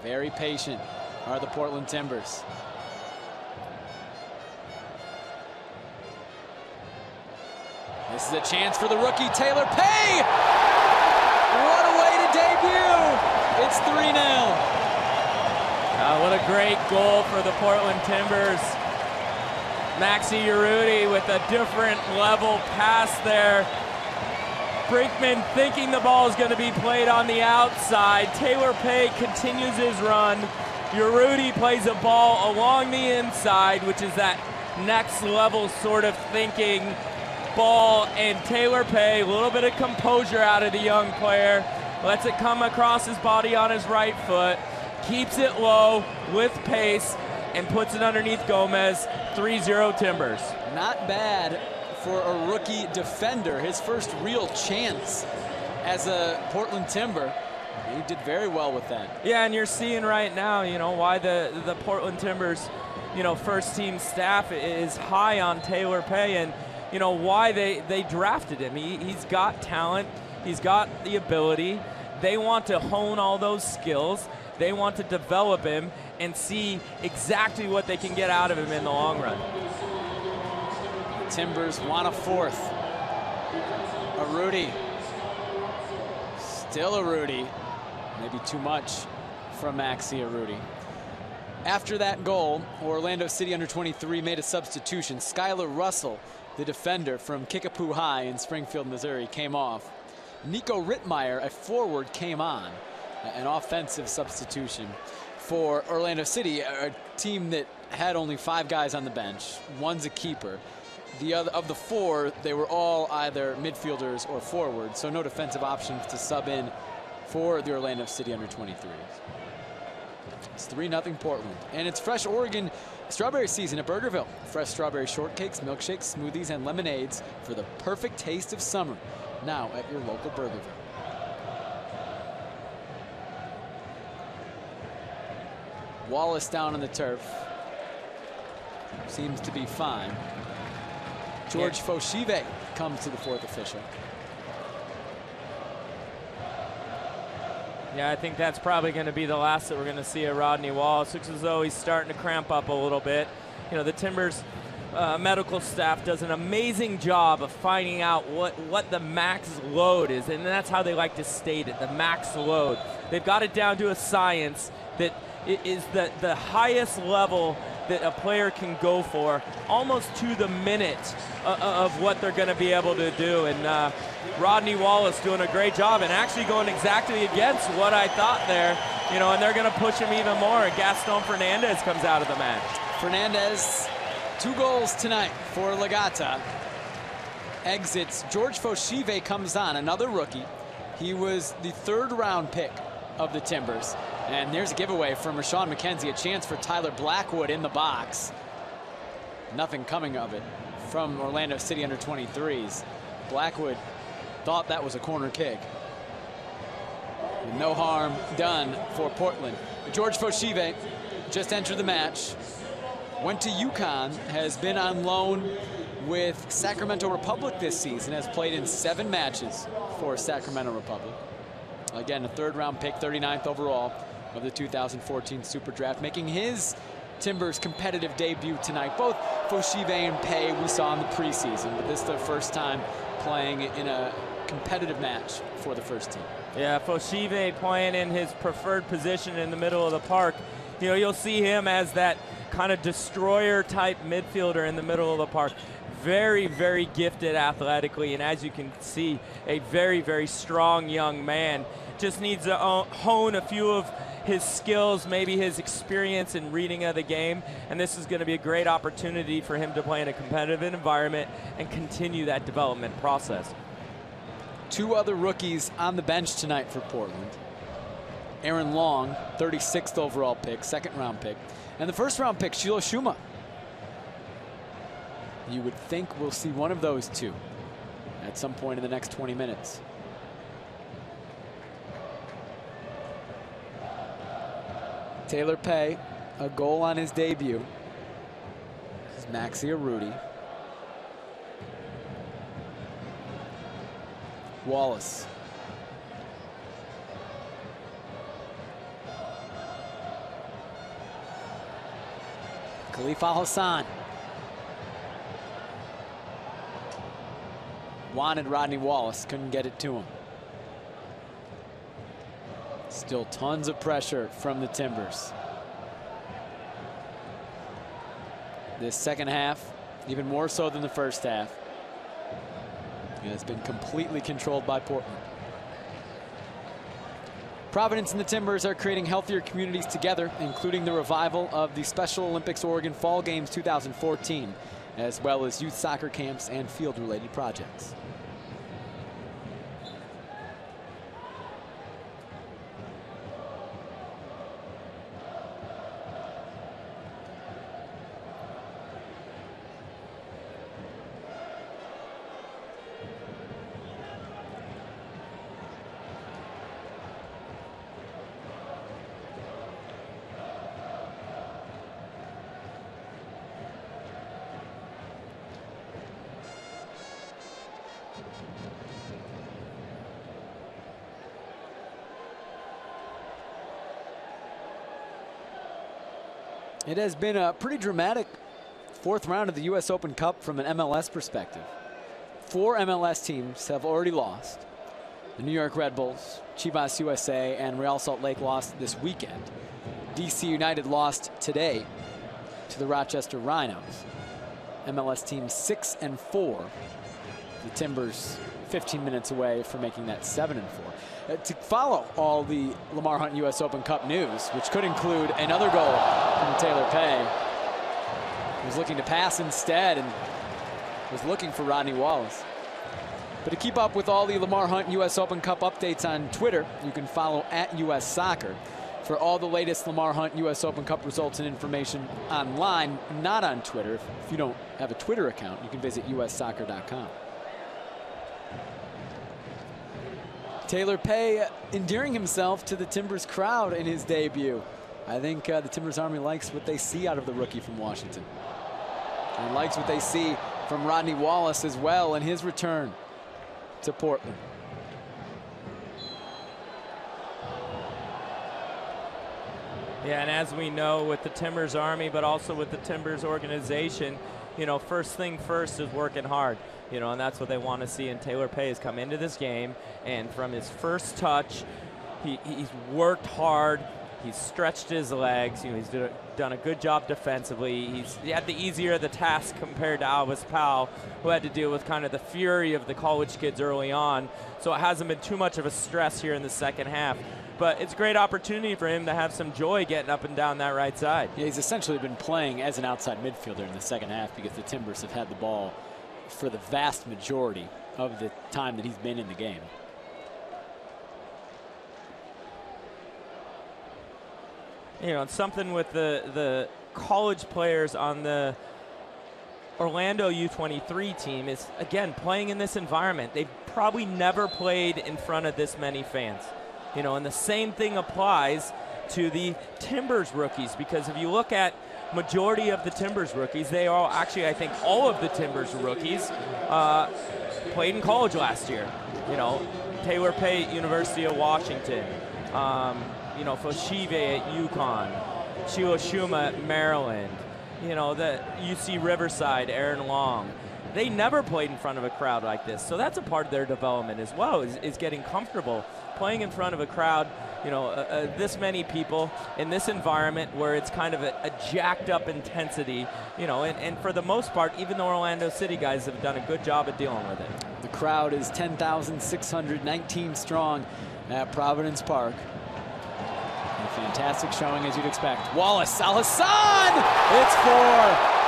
Very patient are the Portland Timbers. This is a chance for the rookie Taylor Pay. What a way to debut. It's 3-0. What a great goal for the Portland Timbers. Maxi Arudi with a different level pass there. Brinkman thinking the ball is going to be played on the outside. Taylor Pay continues his run. Arudi plays a ball along the inside, which is that next level sort of thinking ball. And Taylor Pay, a little bit of composure out of the young player. Lets it come across his body on his right foot. Keeps it low with pace and puts it underneath Gomez. 3-0 Timbers. Not bad for a rookie defender, his first real chance as a Portland Timber. He did very well with that. Yeah, and you're seeing right now, you know, why the Portland Timbers, you know, first team staff is high on Taylor Pay, and you know why they drafted him. He's got talent, he's got the ability. They want to hone all those skills. They want to develop him and see exactly what they can get out of him in the long run. Timbers want a fourth. A Rudy. Still a Rudy. Maybe too much from Maxi Arudi. After that goal, Orlando City under 23 made a substitution. Skylar Russell, the defender from Kickapoo High in Springfield, Missouri, came off. Nico Rittmeyer, a forward, came on. An offensive substitution for Orlando City, a team that had only 5 guys on the bench. One's a keeper. The other of the 4, they were all either midfielders or forwards, so no defensive options to sub in for the Orlando City under 23s. It's 3-0 Portland, and it's Fresh Oregon strawberry season at Burgerville. Fresh strawberry shortcakes, milkshakes, smoothies, and lemonades for the perfect taste of summer. Now at your local Burgerville. Wallace down on the turf. Seems to be fine. George Foshive comes to the 4th official. Yeah, I think that's probably going to be the last that we're going to see of Rodney Wallace. Looks as though he's starting to cramp up a little bit. You know, the Timbers medical staff does an amazing job of finding out what the max load is, and that's how they like to state it, the max load. They've got it down to a science that is the highest level that a player can go for, almost to the minute of what they're going to be able to do. And Rodney Wallace doing a great job and actually going exactly against what I thought there, you know, and they're going to push him even more. And Gaston Fernandez comes out of the match. Fernandez, 2 goals tonight for Legata. Exits. George Foshive comes on, another rookie. He was the 3rd round pick of the Timbers. And there's a giveaway from Rashawn McKenzie, a chance for Tyler Blackwood in the box. Nothing coming of it from Orlando City under 23s. Blackwood thought that was a corner kick. No harm done for Portland. George Foshive just entered the match. Went to UConn, has been on loan with Sacramento Republic this season, has played in 7 matches for Sacramento Republic. Again, a 3rd round pick, 39th overall of the 2014 Super Draft, making his Timbers competitive debut tonight. Both Foshive and Pay we saw in the preseason, but this is their first time playing in a competitive match for the first team. Yeah, Foshive playing in his preferred position in the middle of the park. You know, you'll see him as that kind of destroyer type midfielder in the middle of the park. Very, very gifted athletically, and as you can see, a very, very strong young man. Just needs to hone a few of his skills, maybe his experience in reading of the game, and this is going to be a great opportunity for him to play in a competitive environment and continue that development process. 2 other rookies on the bench tonight for Portland. Aaron Long, 36th overall pick, 2nd round pick, and the 1st round pick, Shilo Shuma. You would think we'll see one of those 2 at some point in the next 20 minutes. Taylor Pay, a goal on his debut. This is Maxi Arudi. Wallace. Khalifa Hassan. Wanted Rodney Wallace, couldn't get it to him. Still tons of pressure from the Timbers. This second half, even more so than the first half, has been completely controlled by Portland. Providence and the Timbers are creating healthier communities together, including the revival of the Special Olympics Oregon Fall Games 2014, as well as youth soccer camps and field-related projects. It has been a pretty dramatic fourth round of the U.S. Open Cup from an MLS perspective. 4 MLS teams have already lost. The New York Red Bulls, Chivas USA, and Real Salt Lake lost this weekend. DC United lost today to the Rochester Rhinos. MLS teams 6 and 4. The Timbers 15 minutes away from making that 7 and 4. To follow all the Lamar Hunt U.S. Open Cup news, which could include another goal from Taylor Pay, he was looking to pass instead and was looking for Rodney Wallace. But to keep up with all the Lamar Hunt U.S. Open Cup updates on Twitter, you can follow @US Soccer. For all the latest Lamar Hunt U.S. Open Cup results and information online, not on Twitter. If you don't have a Twitter account, you can visit ussoccer.com. Taylor Pay endearing himself to the Timbers crowd in his debut. I think the Timbers Army likes what they see out of the rookie from Washington. And likes what they see from Rodney Wallace as well in his return to Portland. Yeah, and as we know with the Timbers Army, but also with the Timbers organization, you know, first thing first is working hard. You know, and that's what they want to see. And Taylor Pay has come into this game, and from his first touch, he's worked hard. He's stretched his legs. You know, he's done a good job defensively. He had the easier of the task compared to Alvis Powell, who had to deal with kind of the fury of the college kids early on. So it hasn't been too much of a stress here in the second half. But it's a great opportunity for him to have some joy getting up and down that right side. Yeah, he's essentially been playing as an outside midfielder in the second half because the Timbers have had the ball for the vast majority of the time that he's been in the game. You know, it's something with the college players on the Orlando U23 team is, again, playing in this environment. They've probably never played in front of this many fans. You know, and the same thing applies to the Timbers rookies, because if you look at majority of the Timbers rookies, they are actually, I think, all of the Timbers rookies played in college last year. You know, Taylor Pay, University of Washington. You know, Foshive at UConn. Shiloshuma at Maryland. You know, the UC Riverside, Aaron Long. They never played in front of a crowd like this. So that's a part of their development as well, is getting comfortable playing in front of a crowd, you know, this many people in this environment where it's kind of a jacked up intensity, you know, and for the most part, even the Orlando City guys have done a good job of dealing with it. The crowd is 10,619 strong at Providence Park. A fantastic showing, as you'd expect. Wallace, Al-Hassan! It's 4.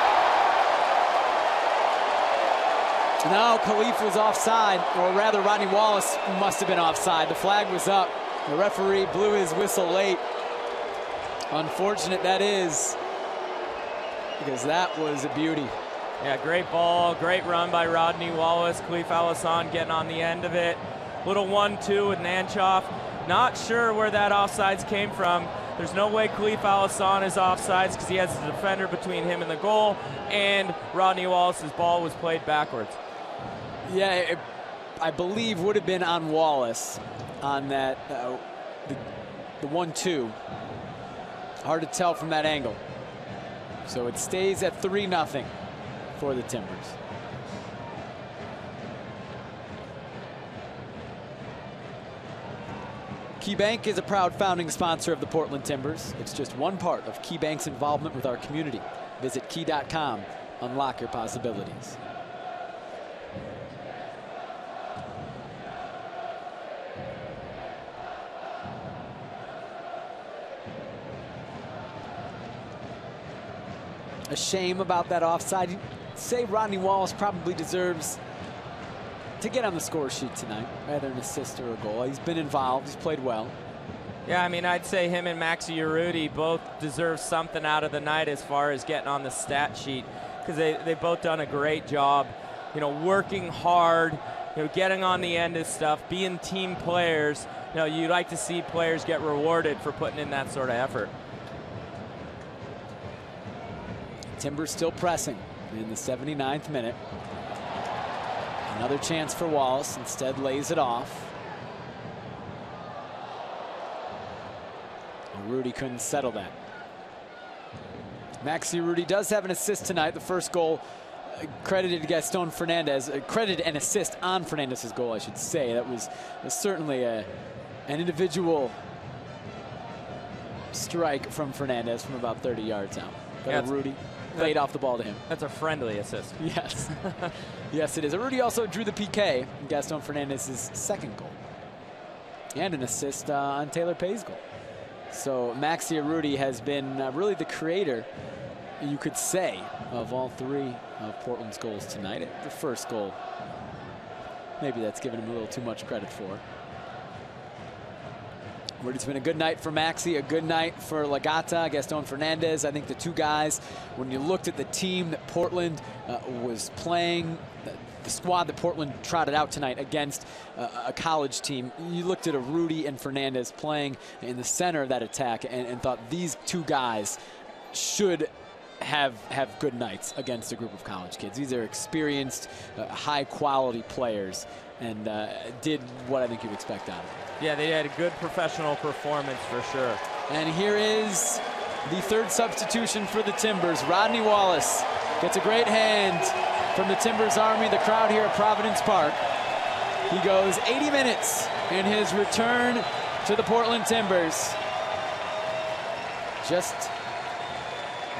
No, Khalif was offside, or rather Rodney Wallace must have been offside. The flag was up. The referee blew his whistle late. Unfortunate that is, because that was a beauty. Yeah, great ball, great run by Rodney Wallace. Khalif Al-Hassan getting on the end of it. Little 1-2 with Nanchoff. Not sure where that offsides came from. There's no way Khalif Al-Hassan is offsides because he has a defender between him and the goal, and Rodney Wallace's ball was played backwards. Yeah, I believe would have been on Wallace on that, the 1-2. Hard to tell from that angle. So it stays at 3-0 for the Timbers. KeyBank is a proud founding sponsor of the Portland Timbers. It's just one part of KeyBank's involvement with our community. Visit key.com, unlock your possibilities. A shame about that offside. You'd say Rodney Wallace probably deserves to get on the score sheet tonight, rather an assist or a goal. He's been involved. He's played well. Yeah, I mean, I'd say him and Maxi Urruti both deserve something out of the night as far as getting on the stat sheet, because they've both done a great job, you know, working hard, you know, getting on the end of stuff, being team players. You know, you like to see players get rewarded for putting in that sort of effort. Timbers still pressing in the 79th minute. Another chance for Wallace, instead lays it off. And Rudy couldn't settle that. Maxi Urruti does have an assist tonight. The first goal credited to Gaston Fernandez, credited an assist on Fernandez's goal, I should say. That was certainly an individual strike from Fernandez from about 30 yards out. But Urruti laid off the ball to him. That's a friendly assist. Yes. Yes, it is. Urruti also drew the PK in Gaston Fernandez's second goal. And an assist on Taylor Pay's goal. So Maxi Urruti has been really the creator, you could say, of all three of Portland's goals tonight. The first goal, maybe that's given him a little too much credit for. It's been a good night for Maxi, a good night for Lagata, Gaston Fernandez. I think the two guys, when you looked at the team that Portland was playing, the squad that Portland trotted out tonight against a college team, you looked at Urruti and Fernandez playing in the center of that attack and thought these two guys should have good nights against a group of college kids. These are experienced, high-quality players, and did what I think you'd expect out of them. Yeah, they had a good professional performance for sure. And here is the third substitution for the Timbers. Rodney Wallace gets a great hand from the Timbers Army, the crowd here at Providence Park. He goes 80 minutes in his return to the Portland Timbers. Just,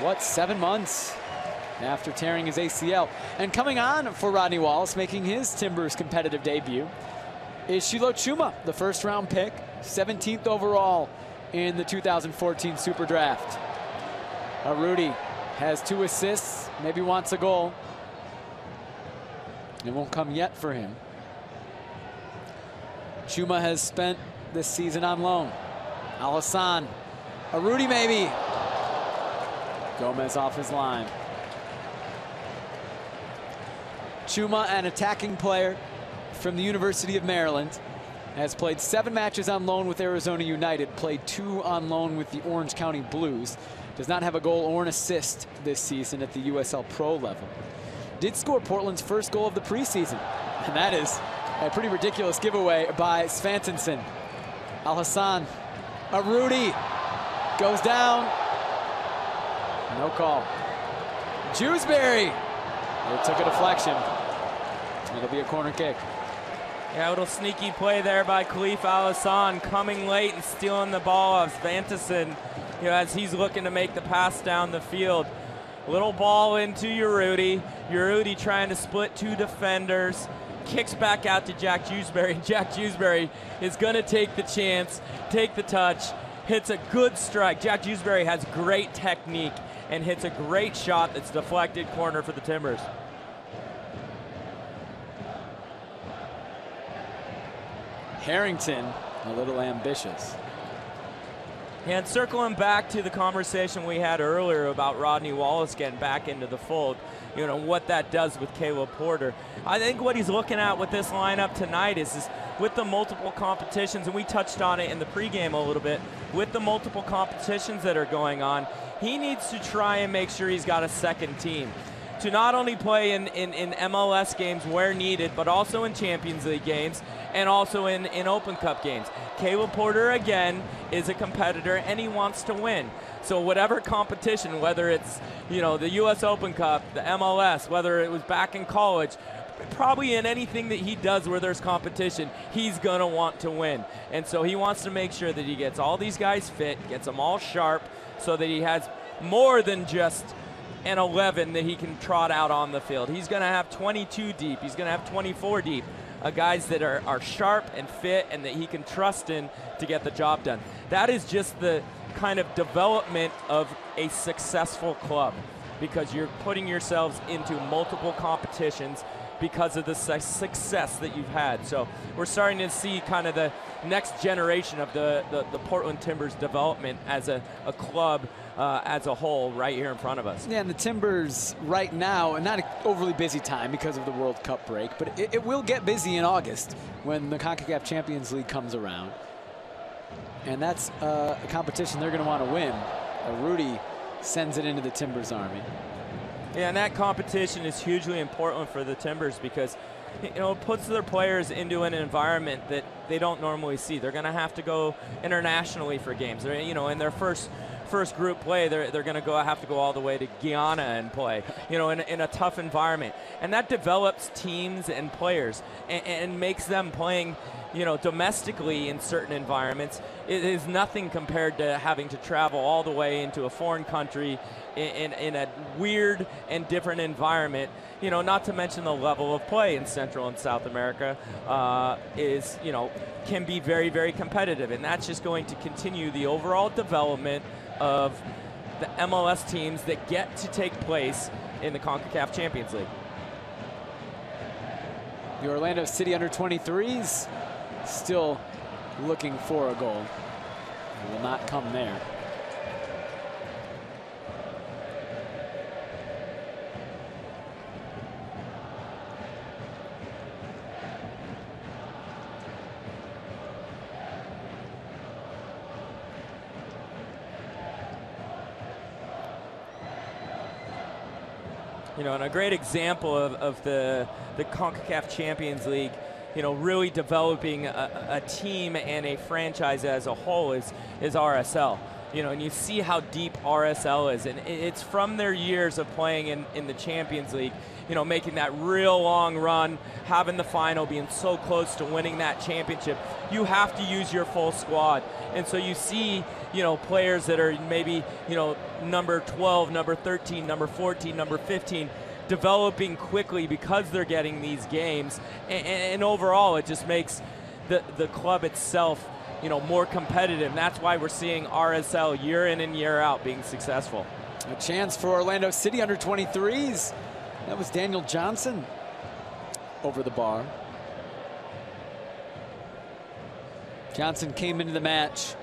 what, 7 months after tearing his ACL. And coming on for Rodney Wallace, making his Timbers competitive debut, is Shilo Chuma, the first-round pick, 17th overall in the 2014 Super Draft. Urruti has 2 assists, maybe wants a goal. It won't come yet for him. Chuma has spent this season on loan. Al-Hassan, Urruti maybe. Gomez off his line. Chuma, an attacking player from the University of Maryland, has played 7 matches on loan with Arizona United, played 2 on loan with the Orange County Blues. Does not have a goal or an assist this season at the USL Pro level. Did score Portland's first goal of the preseason, and that is a pretty ridiculous giveaway by Svantenson. Al-Hassan, Urruti goes down. No call. Jewsbury, it took a deflection. It'll be a corner kick. Yeah, a little sneaky play there by Khalif Al-Hassan, coming late and stealing the ball off Svantenson, as he's looking to make the pass down the field. Little ball into Urruti. Urruti trying to split 2 defenders. Kicks back out to Jack Jewsbury. Jack Jewsbury is going to take the chance, take the touch, hits a good strike. Jack Jewsbury has great technique and hits a great shot that's deflected corner for the Timbers. Harrington, a little ambitious. And circling back to the conversation we had earlier about Rodney Wallace getting back into the fold, what that does with Caleb Porter. I think what he's looking at with this lineup tonight is with the multiple competitions, and we touched on it in the pregame a little bit, with the multiple competitions that are going on, he needs to try and make sure he's got a second team to not only play in MLS games where needed, but also in Champions League games and also in Open Cup games. Caleb Porter, again, is a competitor, and he wants to win. So whatever competition, whether it's, the U.S. Open Cup, the MLS, whether it was back in college, probably in anything that he does where there's competition, he's going to want to win. And so he wants to make sure that he gets all these guys fit, gets them all sharp, so that he has more than just an 11 that he can trot out on the field. He's going to have 22 deep. He's going to have 24 deep. Guys that are sharp and fit and that he can trust in to get the job done. That is just the kind of development of a successful club, because you're putting yourselves into multiple competitions because of the success that you've had. So we're starting to see kind of the next generation of the Portland Timbers development as a club as a whole right here in front of us. Yeah, and the Timbers right now, and not an overly busy time because of the World Cup break, but it will get busy in August when the CONCACAF Champions League comes around. And that's a competition they're going to want to win. Urruti sends it into the Timbers Army. Yeah, and that competition is hugely important for the Timbers because it puts their players into an environment that they don't normally see. They're going to have to go internationally for games. They're, in their first first group play, they're going to have to go all the way to Guyana and play, you know, in a tough environment. And that develops teams and players and makes them playing, you know, domestically in certain environments. It is nothing compared to having to travel all the way into a foreign country in a weird and different environment. You know, not to mention the level of play in Central and South America is, you know, can be very, very competitive. And that's just going to continue the overall development of the MLS teams that get to take place in the CONCACAF Champions League. The Orlando City under-23s still looking for a goal. It will not come there. You know, and a great example of the CONCACAF Champions League, you know, really developing a team and a franchise as a whole is RSL. You know, and you see how deep RSL is, and it's from their years of playing in the Champions League, you know, making that real long run, having the final, being so close to winning that championship. You have to use your full squad. And so you see, you know, players that are maybe, you know, number 12, number 13, number 14, number 15, developing quickly because they're getting these games. And overall, it just makes the club itself, you know, more competitive. And that's why we're seeing RSL year in and year out being successful. A chance for Orlando City under-23s. That was Daniel Johnson over the bar. Johnson came into the match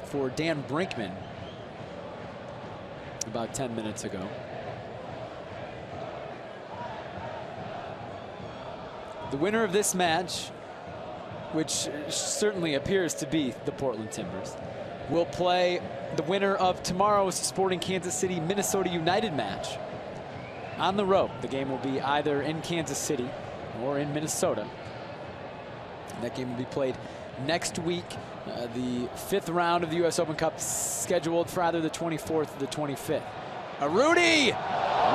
for Dan Brinkman about 10 minutes ago. The winner of this match, which certainly appears to be the Portland Timbers, will play the winner of tomorrow's Sporting Kansas City Minnesota United match on the road. The game will be either in Kansas City or in Minnesota. And that game will be played next week. The 5th round of the U.S. Open Cup scheduled for either the 24th or the 25th. Arudi!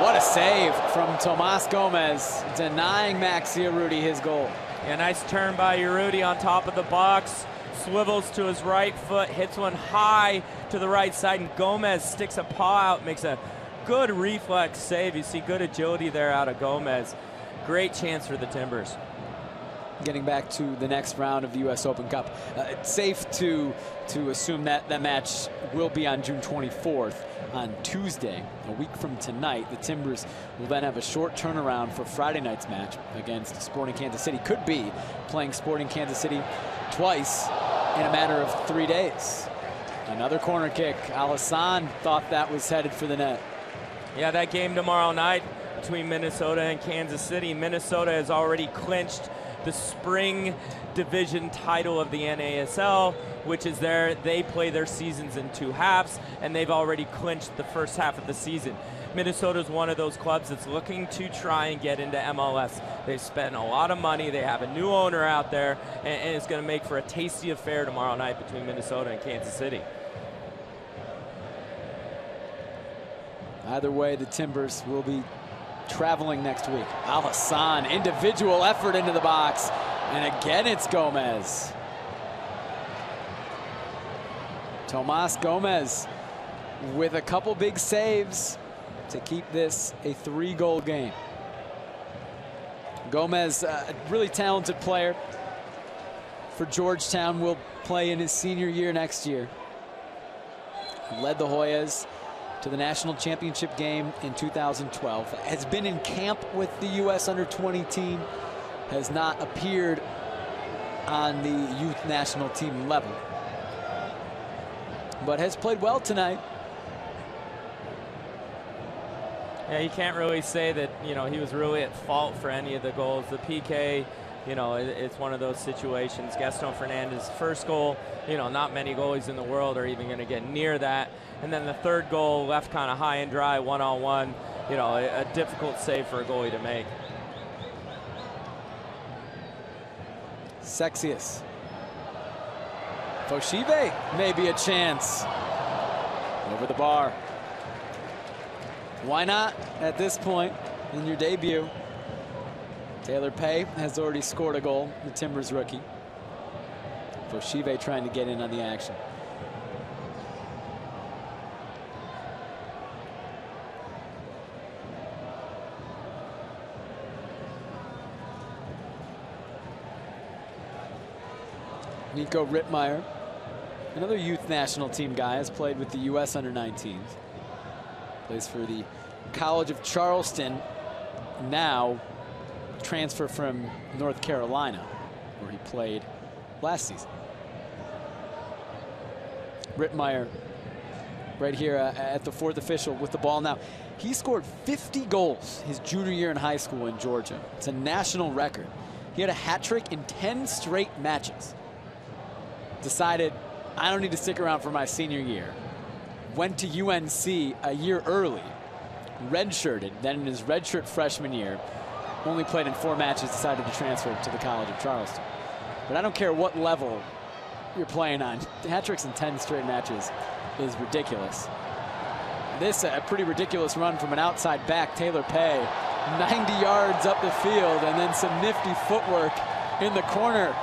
What a save from Tomas Gomez, denying Maxi Arudi his goal. Yeah, nice turn by Arudi on top of the box. Swivels to his right foot, hits one high to the right side, and Gomez sticks a paw out, makes a good reflex save. You see good agility there out of Gomez. Great chance for the Timbers. Getting back to the next round of the U.S. Open Cup, it's safe to assume that that match will be on June 24th on Tuesday, a week from tonight. The Timbers will then have a short turnaround for Friday night's match against Sporting Kansas City. Could be playing Sporting Kansas City twice in a matter of 3 days. Another corner kick. Alisson thought that was headed for the net. Yeah, that game tomorrow night between Minnesota and Kansas City. Minnesota has already clinched the spring division title of the NASL, which is they play their seasons in 2 halves, and they've already clinched the first half of the season. Minnesota is one of those clubs that's looking to try and get into MLS. They've spent a lot of money. They have a new owner out there, and it's going to make for a tasty affair tomorrow night between Minnesota and Kansas City. Either way, the Timbers will be traveling next week. Alisson, individual effort into the box, and again it's Gomez. Tomas Gomez with a couple big saves to keep this a 3-goal game. Gomez, a really talented player for Georgetown, will play in his senior year next year. Led the Hoyas to the national championship game in 2012. Has been in camp with the U.S. under-20 team. Has not appeared on the youth national team level, but has played well tonight. Yeah, you can't really say that, you know, he was really at fault for any of the goals. The PK, you know, it's one of those situations. Gaston Fernandez's first goal, you know, not many goalies in the world are even going to get near that. And then the third goal, left kind of high and dry, one-on-one, you know, a difficult save for a goalie to make. Sexius. Foshive, maybe a chance. Over the bar. Why not at this point in your debut? Taylor Pay has already scored a goal, the Timbers rookie. Foshive trying to get in on the action. Nico Rittmeyer, another youth national team guy, has played with the U.S. under-19s. Plays for the College of Charleston, now transfer from North Carolina, where he played last season. Rittmeyer right here at the fourth official with the ball now. He scored 50 goals his junior year in high school in Georgia. It's a national record. He had a hat trick in 10 straight matches. Decided, I don't need to stick around for my senior year. Went to UNC a year early, redshirted, then in his redshirt freshman year, only played in 4 matches, decided to transfer to the College of Charleston. But I don't care what level you're playing on. Hat tricks in 10 straight matches is ridiculous. This a pretty ridiculous run from an outside back, Taylor Pay, 90 yards up the field, and then some nifty footwork in the corner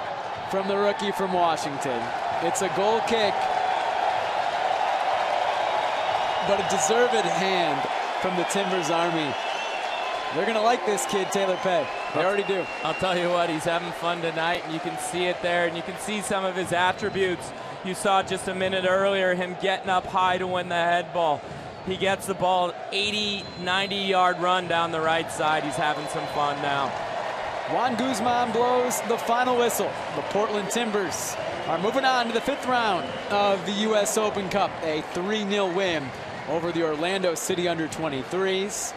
from the rookie from Washington. It's a goal kick, but a deserved hand from the Timbers Army. They're gonna like this kid, Taylor Pay. They already do. I'll tell you what, he's having fun tonight, and you can see it there, and you can see some of his attributes. You saw just a minute earlier him getting up high to win the head ball. He gets the ball, 80, 90-yard run down the right side. He's having some fun now. Juan Guzman blows the final whistle. The Portland Timbers are moving on to the 5th round of the U.S. Open Cup. A 3-0 win over the Orlando City under-23s.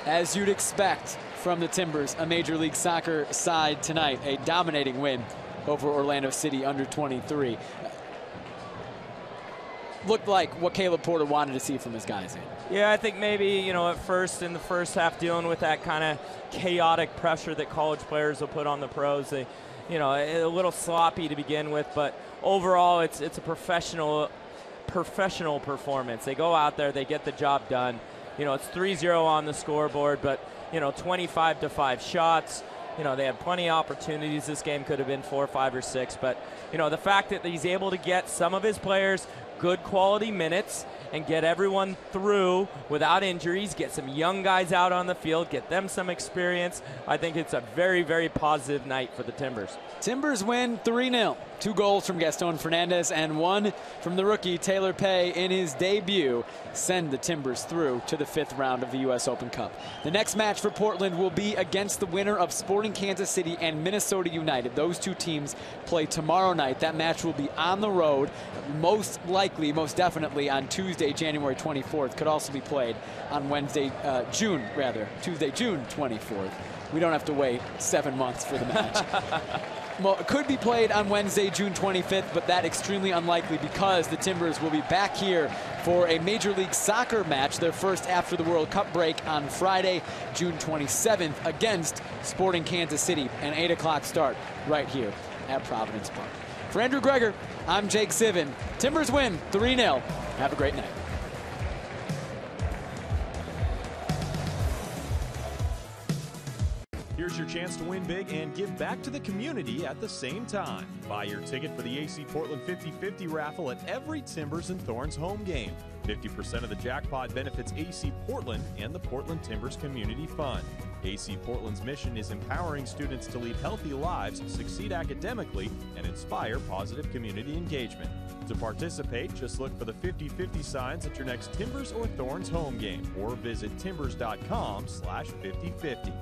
As you'd expect from the Timbers, a Major League Soccer side tonight. A dominating win over Orlando City under-23. Looked like what Caleb Porter wanted to see from his guys in. Yeah, I think maybe, you know, at first in the first half dealing with that kind of chaotic pressure that college players will put on the pros. They, you know, a little sloppy to begin with, but overall it's a professional performance. They go out there, they get the job done. You know, it's 3-0 on the scoreboard, but, you know, 25-5 shots. You know, they had plenty of opportunities. This game could have been 4, 5, or 6, but, you know, the fact that he's able to get some of his players good quality minutes and get everyone through without injuries, get some young guys out on the field, get them some experience. I think it's a very, very positive night for the Timbers. Timbers win 3-0. 2 goals from Gaston Fernandez and 1 from the rookie Taylor Pay in his debut send the Timbers through to the 5th round of the U.S. Open Cup. The next match for Portland will be against the winner of Sporting Kansas City and Minnesota United. Those 2 teams play tomorrow night. That match will be on the road, most definitely on Tuesday, January 24th. Could also be played on Tuesday, June 24th. We don't have to wait 7 months for the match. Well, it could be played on Wednesday, June 25th, but that extremely unlikely because the Timbers will be back here for a Major League Soccer match, their first after the World Cup break on Friday, June 27th against Sporting Kansas City, an 8 o'clock start right here at Providence Park. For Andrew Greger, I'm Jake Sivan. Timbers win 3-0. Have a great night. Here's your chance to win big and give back to the community at the same time. Buy your ticket for the AC Portland 50-50 raffle at every Timbers and Thorns home game. 50% of the jackpot benefits AC Portland and the Portland Timbers Community Fund. AC Portland's mission is empowering students to lead healthy lives, succeed academically, and inspire positive community engagement. To participate, just look for the 50-50 signs at your next Timbers or Thorns home game or visit timbers.com/5050.